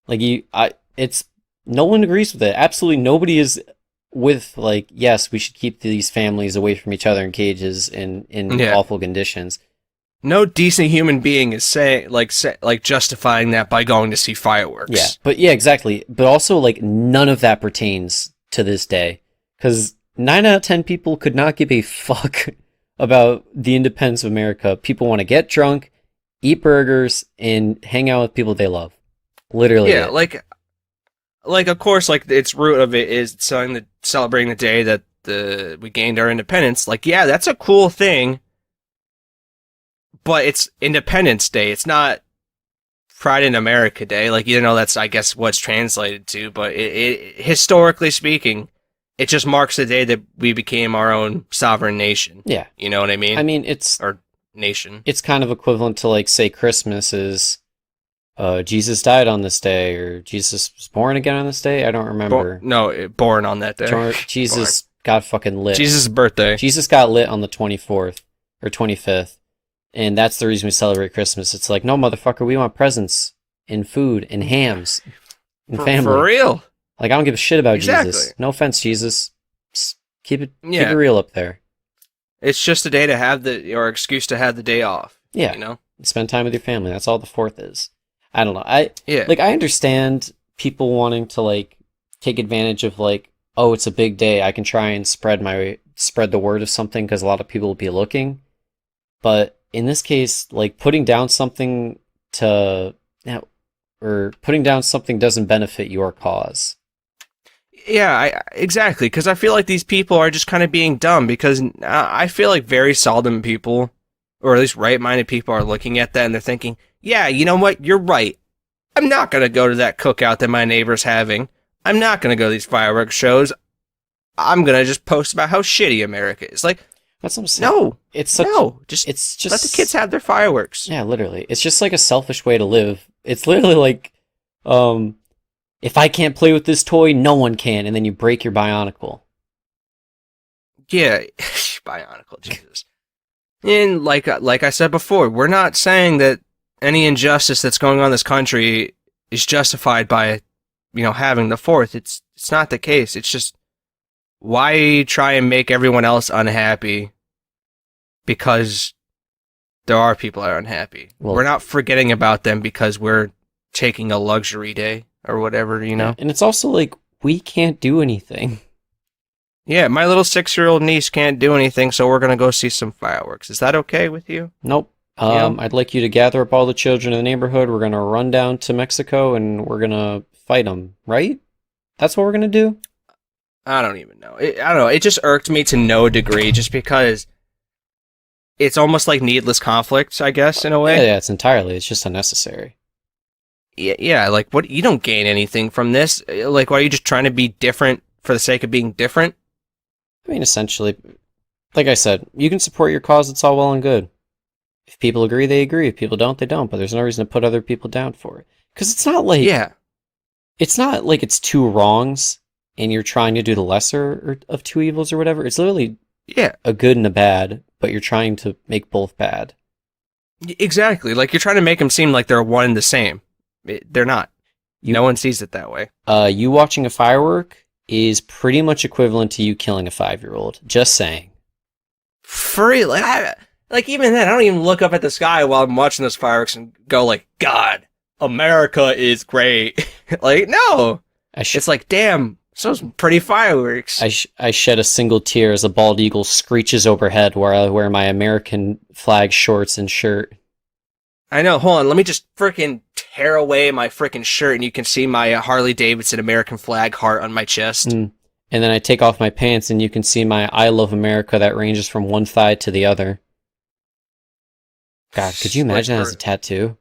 Like, it's, no one agrees with it. Absolutely nobody is with like, yes, we should keep these families away from each other in cages in awful conditions. No decent human being is saying like justifying that by going to see fireworks. Yeah, but yeah, exactly. But also, like, none of that pertains to this day, because 9 out of 10 people could not give a fuck about the independence of America. People want to get drunk, eat burgers, and hang out with people they love. Literally. Yeah, like of course, like its root of it is celebrating the day that we gained our independence. Like, yeah, that's a cool thing, but it's Independence Day. It's not Pride in America Day. Like, that's, I guess, what's translated to, but it historically speaking, it just marks the day that we became our own sovereign nation. Yeah. You know what I mean? I mean, or nation. It's kind of equivalent to, like, say Christmas is Jesus died on this day, or Jesus was born again on this day. I don't remember. Born on that day. Jesus got fucking lit. Jesus' birthday. Jesus got lit on the 24th or 25th, and that's the reason we celebrate Christmas. It's like, no, motherfucker, we want presents and food and hams and family. For real. Like, I don't give a shit about Jesus. No offense, Jesus. Just keep it real up there. It's just a day to have or excuse to have the day off. Yeah. Spend time with your family. That's all the 4th is. I don't know. I understand people wanting to like take advantage of like, oh, it's a big day, I can try and spread the word of something because a lot of people will be looking. But in this case, like, putting down something doesn't benefit your cause. Yeah, exactly. Because I feel like these people are just kind of being dumb, because I feel like very seldom people, or at least right-minded people, are looking at that and they're thinking, yeah, you know what? You're right. I'm not going to go to that cookout that my neighbor's having. I'm not going to go to these fireworks shows. I'm going to just post about how shitty America is. Like, that's what I'm saying. No. Just let the kids have their fireworks. Yeah, literally. It's just like a selfish way to live. It's literally like, if I can't play with this toy, no one can, and then you break your Bionicle. Yeah, Bionicle, Jesus. And like I said before, we're not saying that any injustice that's going on in this country is justified by, having the fourth. It's not the case. It's just, why try and make everyone else unhappy because there are people that are unhappy. Well, we're not forgetting about them because we're taking a luxury day or whatever, yeah, and it's also like, we can't do anything. Yeah, my little 6-year-old niece can't do anything, so we're gonna go see some fireworks. Is that okay with you? Nope. I'd like you to gather up all the children in the neighborhood. We're gonna run down to Mexico and we're gonna fight them, right? That's what we're gonna do? I don't even know. I don't know. It just irked me to no degree, just because it's almost like needless conflict, I guess, in a way. Yeah, it's just unnecessary. Yeah, like, what? You don't gain anything from this. Like, why are you just trying to be different for the sake of being different? I mean, essentially, like I said, you can support your cause, it's all well and good. If people agree, they agree. If people don't, they don't. But there's no reason to put other people down for it. Because it's not like... Yeah. It's not like it's two wrongs and you're trying to do the lesser of two evils or whatever. It's literally a good and a bad, but you're trying to make both bad. Exactly. Like, you're trying to make them seem like they're one and the same. They're not. No one sees it that way. You watching a firework is pretty much equivalent to you killing a 5-year-old. Just saying. For real, like even then, I don't even look up at the sky while I'm watching those fireworks and go like, God, America is great. Like, no. It's like, damn, some pretty fireworks. I shed a single tear as a bald eagle screeches overhead where I wear my American flag shorts and shirt. I know, hold on, let me just freaking tear away my freaking shirt and you can see my Harley Davidson American flag heart on my chest. And then I take off my pants and you can see my I Love America that ranges from one thigh to the other. God, could you imagine that as a tattoo?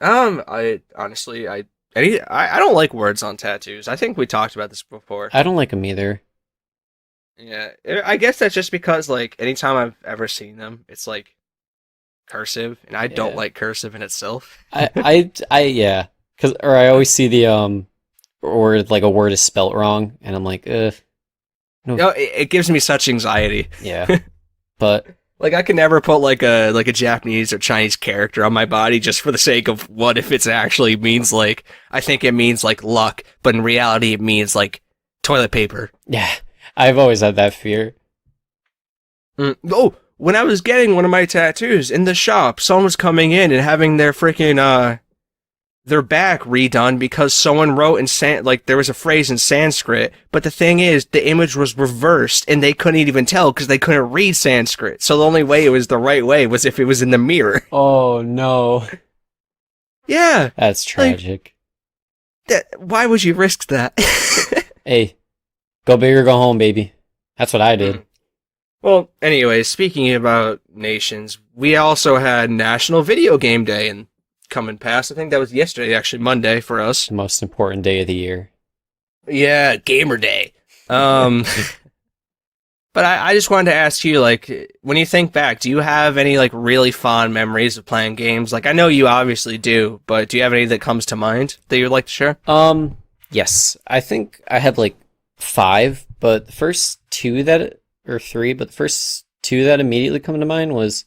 I honestly, I don't like words on tattoos. I think we talked about this before. I don't like them either. Yeah, I guess that's just because, like, anytime I've ever seen them, it's like cursive, and I don't like cursive in itself. Yeah, or I always see the or like a word is spelt wrong, and I'm like, ugh. No, it gives me such anxiety. Yeah, but like, I can never put like a Japanese or Chinese character on my body just for the sake of what if it actually means, like, I think it means like luck, but in reality it means like toilet paper. Yeah, I've always had that fear. Oh, when I was getting one of my tattoos in the shop, someone was coming in and having their freaking their back redone because someone wrote in like there was a phrase in Sanskrit, but the thing is the image was reversed and they couldn't even tell because they couldn't read Sanskrit. So the only way it was the right way was if it was in the mirror. Oh no. Yeah. That's tragic. Why would you risk that? Hey, go big or go home, baby. That's what I did. Well, anyway, speaking about nations, we also had National Video Game Day and coming past. I think that was yesterday, actually, Monday for us. The most important day of the year. Yeah, Gamer Day. But I just wanted to ask you, like, when you think back, do you have any, like, really fond memories of playing games? Like, I know you obviously do, but do you have any that comes to mind that you would like to share? Yes. I think I had, like, 5, but the first 2 or 3, but the first 2 that immediately come to mind was,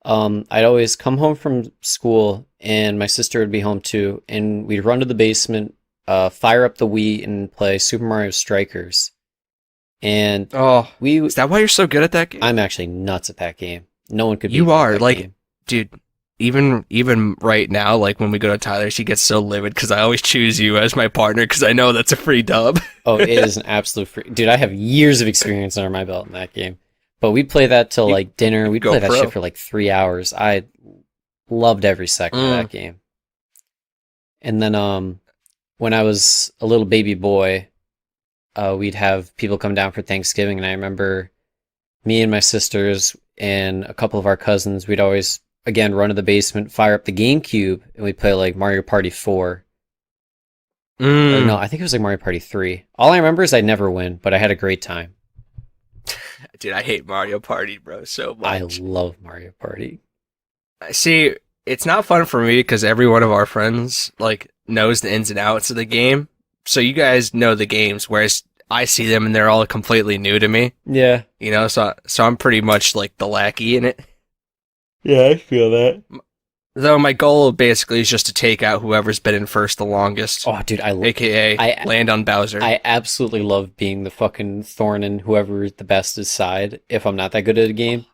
I'd always come home from school and my sister would be home too, and we'd run to the basement, fire up the Wii and play Super Mario Strikers. And is that why you're so good at that game? I'm actually nuts at that game. No one could beat You are, that like, game. Dude, even right now, like when we go to Tyler, she gets so livid because I always choose you as my partner because I know that's a free dub. Oh, it is an absolute free... Dude, I have years of experience under my belt in that game. But we'd play that till like dinner. We'd play that shit for like 3 hours. I loved every second of that game. And then when I was a little baby boy, we'd have people come down for Thanksgiving, and I remember me and my sisters and a couple of our cousins, we'd always, again, run to the basement, fire up the GameCube, and we'd play like Mario Party 4. Or no, I think it was like Mario Party 3. All I remember is I'd never win, but I had a great time. Dude, I hate Mario Party, bro, so much. I love Mario Party. See, it's not fun for me because every one of our friends, like, knows the ins and outs of the game. So you guys know the games, whereas I see them and they're all completely new to me. Yeah. You know, so I'm pretty much like the lackey in it. Yeah, I feel that. Though my goal basically is just to take out whoever's been in first the longest, Oh, dude, aka land on Bowser. I absolutely love being the fucking thorn in whoever the best is side if I'm not that good at a game.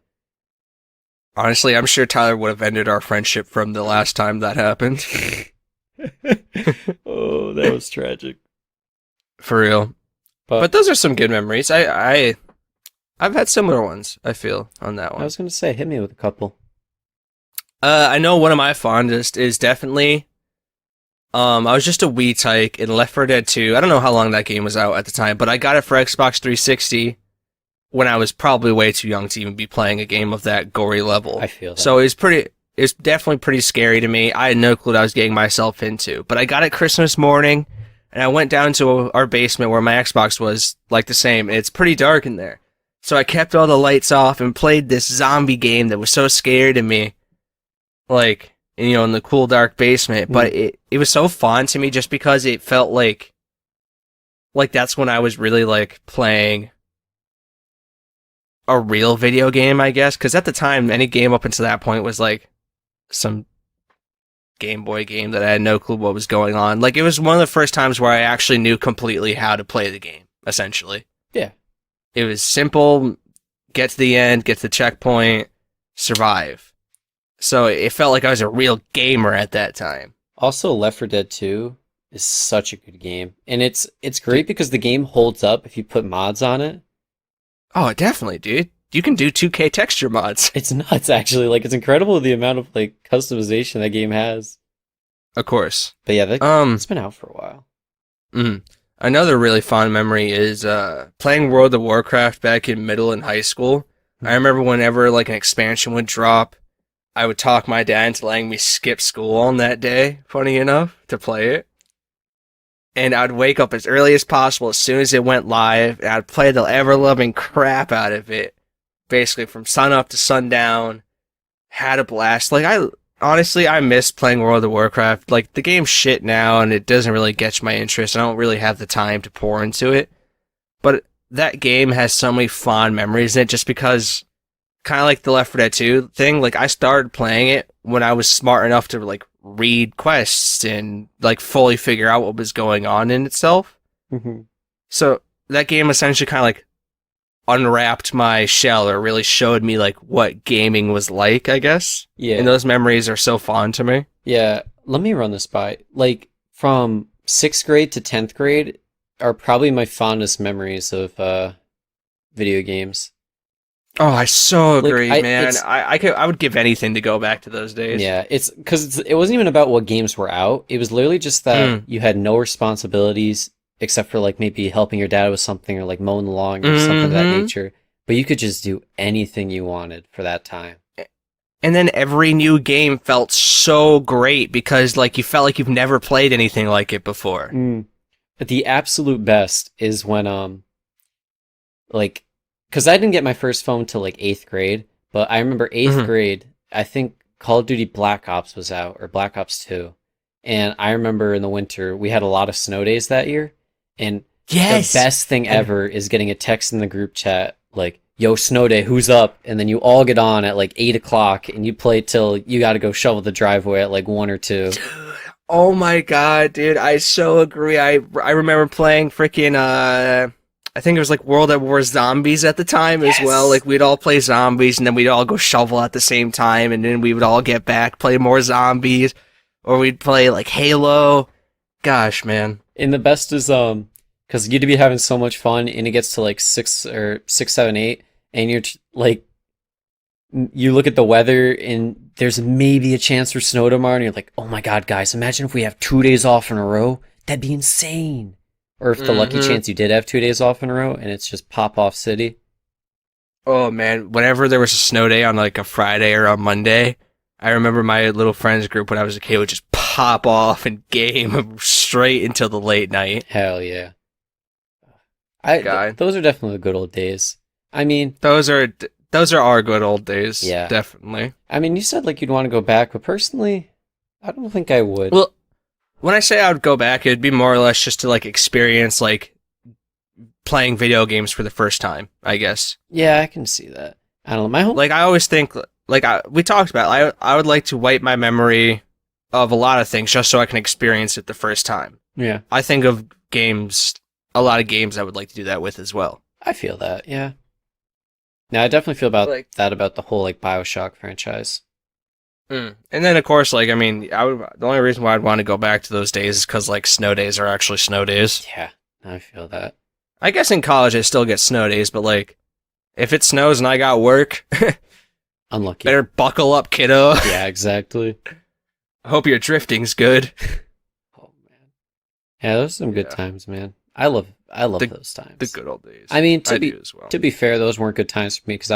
Honestly, I'm sure Tyler would have ended our friendship from the last time that happened. Oh, that was tragic. For real. But those are some good memories. I've had similar ones, I feel, on that one. I was gonna say, hit me with a couple. I know one of my fondest is definitely I was just a wee tyke in Left 4 Dead 2. I don't know how long that game was out at the time, but I got it for Xbox 360 when I was probably way too young to even be playing a game of that gory level. I feel that. So it's definitely pretty scary to me. I had no clue what I was getting myself into. But I got it Christmas morning, and I went down to our basement where my Xbox was, like the same, and it's pretty dark in there. So I kept all the lights off and played this zombie game that was so scary to me. Like, you know, in the cool dark basement. But it was so fun to me just because it felt like that's when I was really, like, playing a real video game, I guess. Because at the time, any game up until that point was, like, some Game Boy game that I had no clue what was going on. Like, it was one of the first times where I actually knew completely how to play the game, essentially. Yeah. It was simple, get to the end, get to the checkpoint, survive. So it felt like I was a real gamer at that time. Also, Left 4 Dead 2 is such a good game. And it's great because the game holds up if you put mods on it. Oh, definitely, dude. You can do 2K texture mods. It's nuts, actually. Like, it's incredible the amount of, like, customization that game has. Of course. But yeah, it's been out for a while. Another really fond memory is playing World of Warcraft back in middle and high school. I remember whenever, like, an expansion would drop, I would talk my dad into letting me skip school on that day, funny enough, to play it. And I'd wake up as early as possible as soon as it went live, and I'd play the ever-loving crap out of it. Basically, from sun up to sundown. Had a blast. Like, I miss playing World of Warcraft. Like, the game's shit now, and it doesn't really catch my interest. I don't really have the time to pour into it. But that game has so many fond memories in it, just because, kind of like the Left 4 Dead 2 thing, like, I started playing it when I was smart enough to, like, read quests and, like, fully figure out what was going on in itself. Mm-hmm. So, that game essentially kind of, like, unwrapped my shell, or really showed me, like, what gaming was like, I guess. Yeah. And those memories are so fond to me. Yeah, let me run this by. Like, from 6th grade to 10th grade are probably my fondest memories of video games. Oh, I so agree, Like, man. I would give anything to go back to those days. Yeah, it's because it wasn't even about what games were out. It was literally just that you had no responsibilities except for, like, maybe helping your dad with something, or, like, mowing the lawn or something of that nature. But you could just do anything you wanted for that time. And then every new game felt so great because, like, you felt like you've never played anything like it before. But the absolute best is when, like, because I didn't get my first phone till, like, 8th grade, but I remember 8th grade, I think Call of Duty Black Ops was out, or Black Ops 2. And I remember in the winter, we had a lot of snow days that year. And the best thing ever is getting a text in the group chat, like, yo, snow day, who's up? And then you all get on at, like, 8 o'clock, and you play till you got to go shovel the driveway at, like, 1 or 2. Dude, oh my god, dude, I so agree. I remember playing freaking, I think it was, like, World at War Zombies at the time as well. Like, we'd all play zombies, and then we'd all go shovel at the same time, and then we would all get back, play more zombies, or we'd play, like, Halo. Gosh, man. And the best is, because you'd be having so much fun, and it gets to, like, 6, 7, 8, and you're, like, you look at the weather, and there's maybe a chance for snow tomorrow, and you're like, oh my god, guys, imagine if we have 2 days off in a row. That'd be insane. Or if the lucky chance you did have 2 days off in a row, and it's just pop-off city. Oh, man, whenever there was a snow day on, like, a Friday or a Monday, I remember my little friends group when I was a kid would just pop off and game straight until the late night. Hell yeah. Those are definitely the good old days. I mean, those are our good old days. Yeah, definitely. I mean, you said, like, you'd want to go back, but personally, I don't think I would. Well, when I say I would go back, it'd be more or less just to, like, experience, like, playing video games for the first time, I guess. Yeah, I can see that. I don't know. Like, I always think, we talked about, I would like to wipe my memory of a lot of things just so I can experience it the first time. Yeah. I think of a lot of games I would like to do that with as well. I feel that, yeah. Now, I definitely feel about Like, that about the whole, like, BioShock franchise. and then of course, like, I mean, the only reason why I'd want to go back to those days is because like snow days are actually snow days. Yeah, I feel that. I guess in college I still get snow days, but like, if it snows and I got work, Unlucky. better buckle up, kiddo. Yeah, exactly. I hope your drifting's good. Oh, man. Yeah, those are some good Yeah. times, man. I love The- those times. The good old days. I mean, I do as well. to be fair, those weren't good times for me because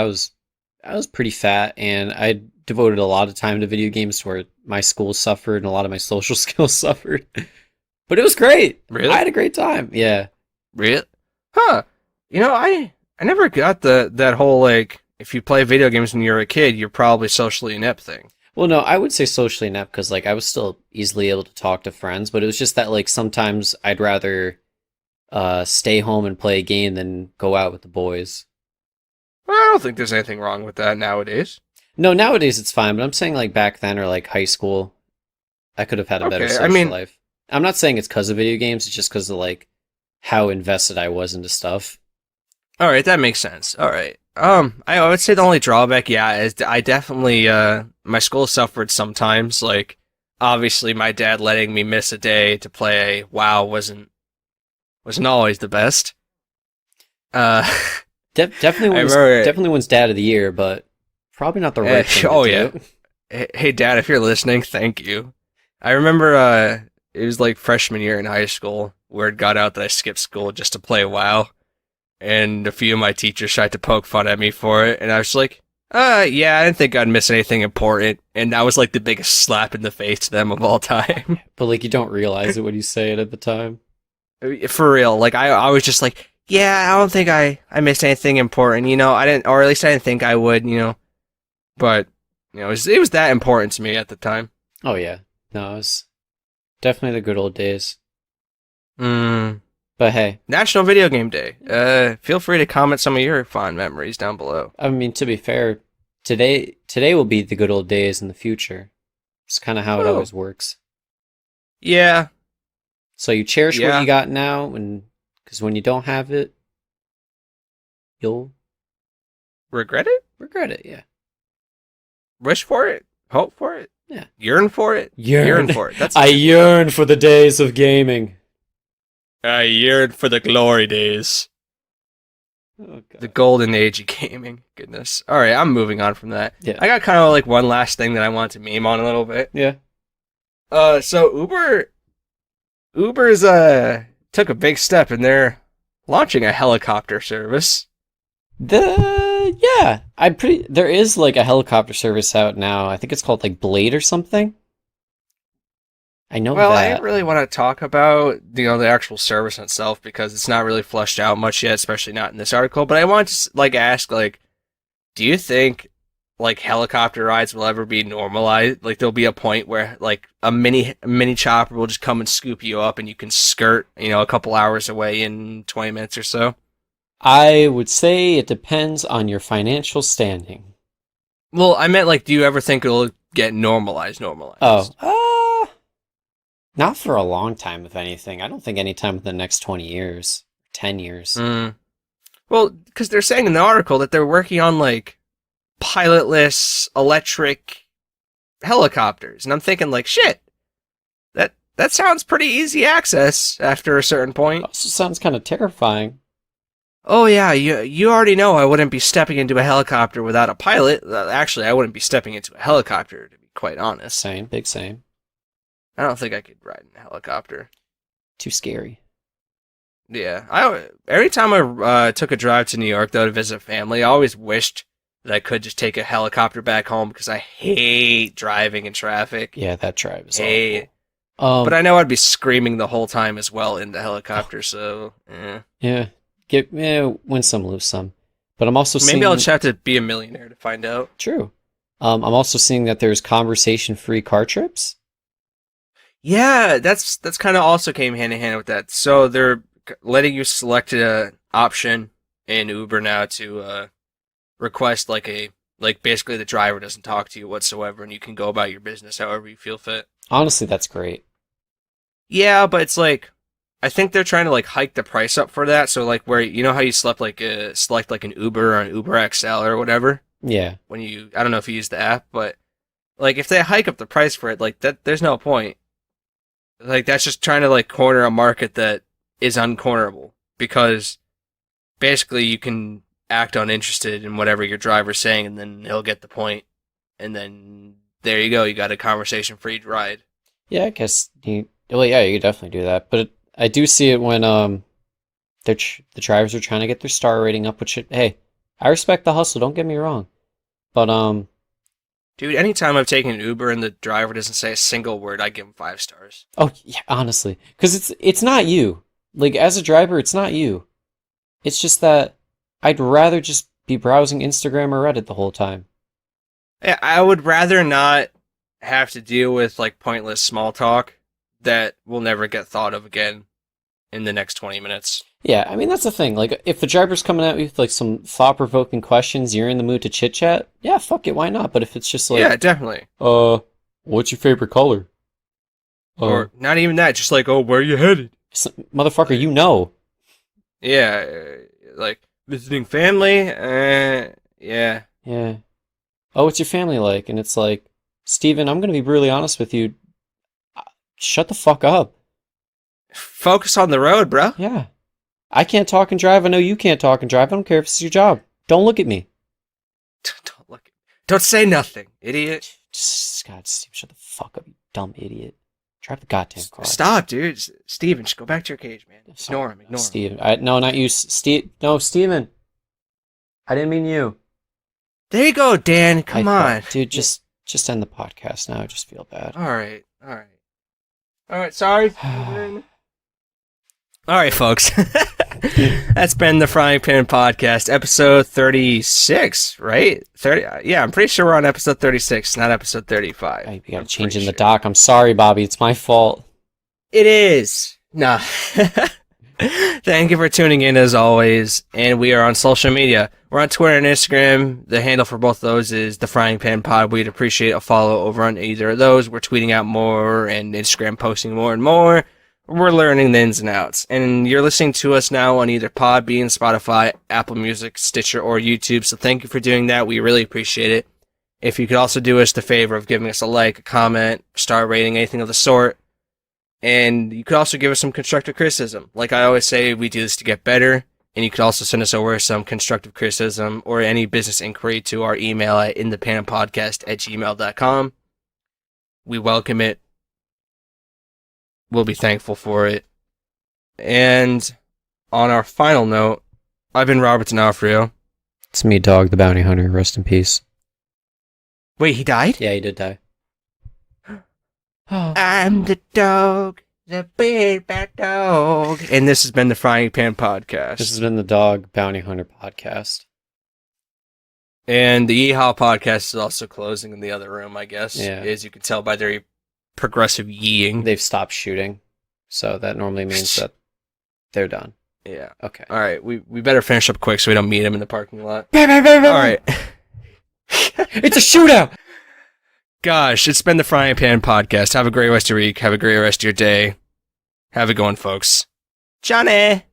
I was pretty fat and I devoted a lot of time to video games where my school suffered and a lot of my social skills suffered. But it was great. Really? I had a great time. Yeah. Really? Huh. You know, I never got that whole like if you play video games when you're a kid, you're probably socially inept thing. Well, no, I would say socially inept because like I was still easily able to talk to friends, but it was just that like sometimes I'd rather stay home and play a game than go out with the boys. Well, I don't think there's anything wrong with that nowadays. No, nowadays it's fine, but I'm saying like back then or like high school, I could have had a better Okay, I social mean- life. I'm not saying it's because of video games, it's just because of like how invested I was into stuff. All right, that makes sense. All right. I would say the only drawback, yeah, is I definitely my school suffered sometimes. Like, obviously, my dad letting me miss a day to play WoW wasn't always the best. Definitely I wins, remember- definitely wins Dad of the Year, but probably not the right thing to oh, do. yeah. Hey, Dad, if you're listening, thank you. I remember it was like freshman year in high school. Word got out that I skipped school just to play WoW, and a few of my teachers tried to poke fun at me for it, and I was like, yeah, I didn't think I'd miss anything important, and that was like the biggest slap in the face to them of all time. But like you don't realize it when you say it at the time. For real, like I was just like, yeah, I don't think I missed anything important, you know, I didn't, or at least I didn't think I would, you know, but, you know, it was that important to me at the time. Oh yeah. No, it was definitely the good old days. Mm. But hey, National Video Game Day. Feel free to comment some of your fond memories down below. I mean to be fair, today will be the good old days in the future. It's kind of how it Oh. always works. Yeah, So you cherish Yeah. what you got now, and because when you don't have it, you'll regret it? regret it. Yeah. Wish for it? Hope for it? Yeah. Yearn for it? Yearn. for it. That's I yearn for the days of gaming. I yearn for the glory days. Oh, God. The golden age of gaming. Goodness. All right, I'm moving on from that. Yeah. I got kind of like one last thing that I want to meme on a little bit. Yeah. So Uber's took a big step and they're launching a helicopter service. Yeah, there is like a helicopter service out now. I think it's called like Blade or something. I know Well, I that. didn't really want to talk about the actual service itself because it's not really fleshed out much yet, especially not in this article. But I want to like ask, like, do you think like helicopter rides will ever be normalized? Like, there'll be a point where like a mini chopper will just come and scoop you up, and you can skirt, you know, a couple hours away in 20 minutes or so. I would say it depends on your financial standing. Well, I meant like, do you ever think it'll get normalized? Not for a long time, if anything. I don't think any time in the next 20 years, 10 years. Mm. Well, because they're saying in the article that they're working on like pilotless electric helicopters, and I'm thinking like, shit, that sounds pretty easy access after a certain point. Also sounds kind of terrifying. Oh yeah, you already know I wouldn't be stepping into a helicopter without a pilot. Actually, I wouldn't be stepping into a helicopter, to be quite honest. Same, big same. I don't think I could ride in a helicopter. Too scary. Yeah, every time I took a drive to New York though to visit family, I always wished that I could just take a helicopter back home because I hate driving in traffic. Yeah, that drive is Hey. awful. But I know I'd be screaming the whole time as well in the helicopter, so Yeah, win some, lose some. But I'm also maybe seeing... I'll just have to be a millionaire to find out. True. I'm also seeing that there's conversation-free car trips. Yeah, that's kind of also came hand in hand with that. So they're letting you select an option in Uber now to request like a Like, basically, the driver doesn't talk to you whatsoever, and you can go about your business however you feel fit. Honestly, that's great. Yeah, but it's like, I think they're trying to like hike the price up for that. So like, where you know how you select like an Uber or an Uber XL or whatever Yeah. when you, I don't know if you use the app, but like if they hike up the price for it, like that, there's no point. Like that's just trying to like corner a market that is uncornerable because basically you can act uninterested in whatever your driver's saying, and then he'll get the point, and then there you go, you got a conversation-free ride. Yeah, I guess well, yeah, you could definitely do that. But I do see it when the drivers are trying to get their star rating up, which hey, I respect the hustle, don't get me wrong. But Dude, anytime I've taken an Uber and the driver doesn't say a single word, I give him 5 stars. oh yeah, honestly, because it's not you. Like as a driver, it's not you. It's just that I'd rather just be browsing Instagram or Reddit the whole time. Yeah, I would rather not have to deal with like pointless small talk that will never get thought of again in the next 20 minutes. Yeah, I mean that's the thing. Like if the driver's coming at me with like some thought-provoking questions, you're in the mood to chit-chat, yeah, fuck it, why not? But if it's just like Yeah, definitely. what's your favorite color? Or not even that, just like, oh, where are you headed? Motherfucker, you know. Yeah, like visiting family? Yeah. Yeah. Oh, what's your family like? And it's like, Steven, I'm gonna be brutally honest with you. Shut the fuck up. Focus on the road, bro. Yeah. I can't talk and drive. I know you can't talk and drive. I don't care if it's your job. Don't look at me. Don't look. Don't say nothing, idiot. God, Steve, shut the fuck up, you dumb idiot. Drive the goddamn car. Stop, dude. Steven, just go back to your cage, man. Ignore him. Steven. No, not you. Steve. No, Steven. I didn't mean you. There you go, Dan. Come on. Dude, just end the podcast now. I just feel bad. All right. Sorry, Steven. All right, folks. That's been the Frying Pan Podcast, episode 36, right? 30. Yeah, I'm pretty sure we're on episode 36, not episode 35. You gotta change in the doc. I'm sorry, Bobby. It's my fault. It is. Nah. Thank you for tuning in as always. And we are on social media. We're on Twitter and Instagram. The handle for both of those is the Frying Pan Pod. We'd appreciate a follow over on either of those. We're tweeting out more and Instagram posting more and more. We're learning the ins and outs. And you're listening to us now on either Podbean, Spotify, Apple Music, Stitcher, or YouTube. So thank you for doing that. We really appreciate it. If you could also do us the favor of giving us a like, a comment, star rating, anything of the sort. And you could also give us some constructive criticism. Like I always say, we do this to get better. And you could also send us over some constructive criticism or any business inquiry to our email at inthepanpodcast@gmail.com. We welcome it. We'll be thankful for it. And on our final note, I've been Robert D'Onofrio. It's me, Dog, the bounty hunter. Rest in peace. Wait, he died? Yeah, he did die. I'm the dog, the big bad dog. And this has been the Frying Pan Podcast. This has been the Dog Bounty Hunter Podcast. And the Yeehaw Podcast is also closing in the other room, I guess. Yeah. As you can tell by their progressive yeeing. They've stopped shooting, so that normally means that they're done. Yeah. Okay. All right, we better finish up quick so we don't meet him in the parking lot. All right. It's a shootout! Gosh, it's been the Frying Pan Podcast. Have a great rest of your week. Have a great rest of your day. Have a good one, folks. Johnny!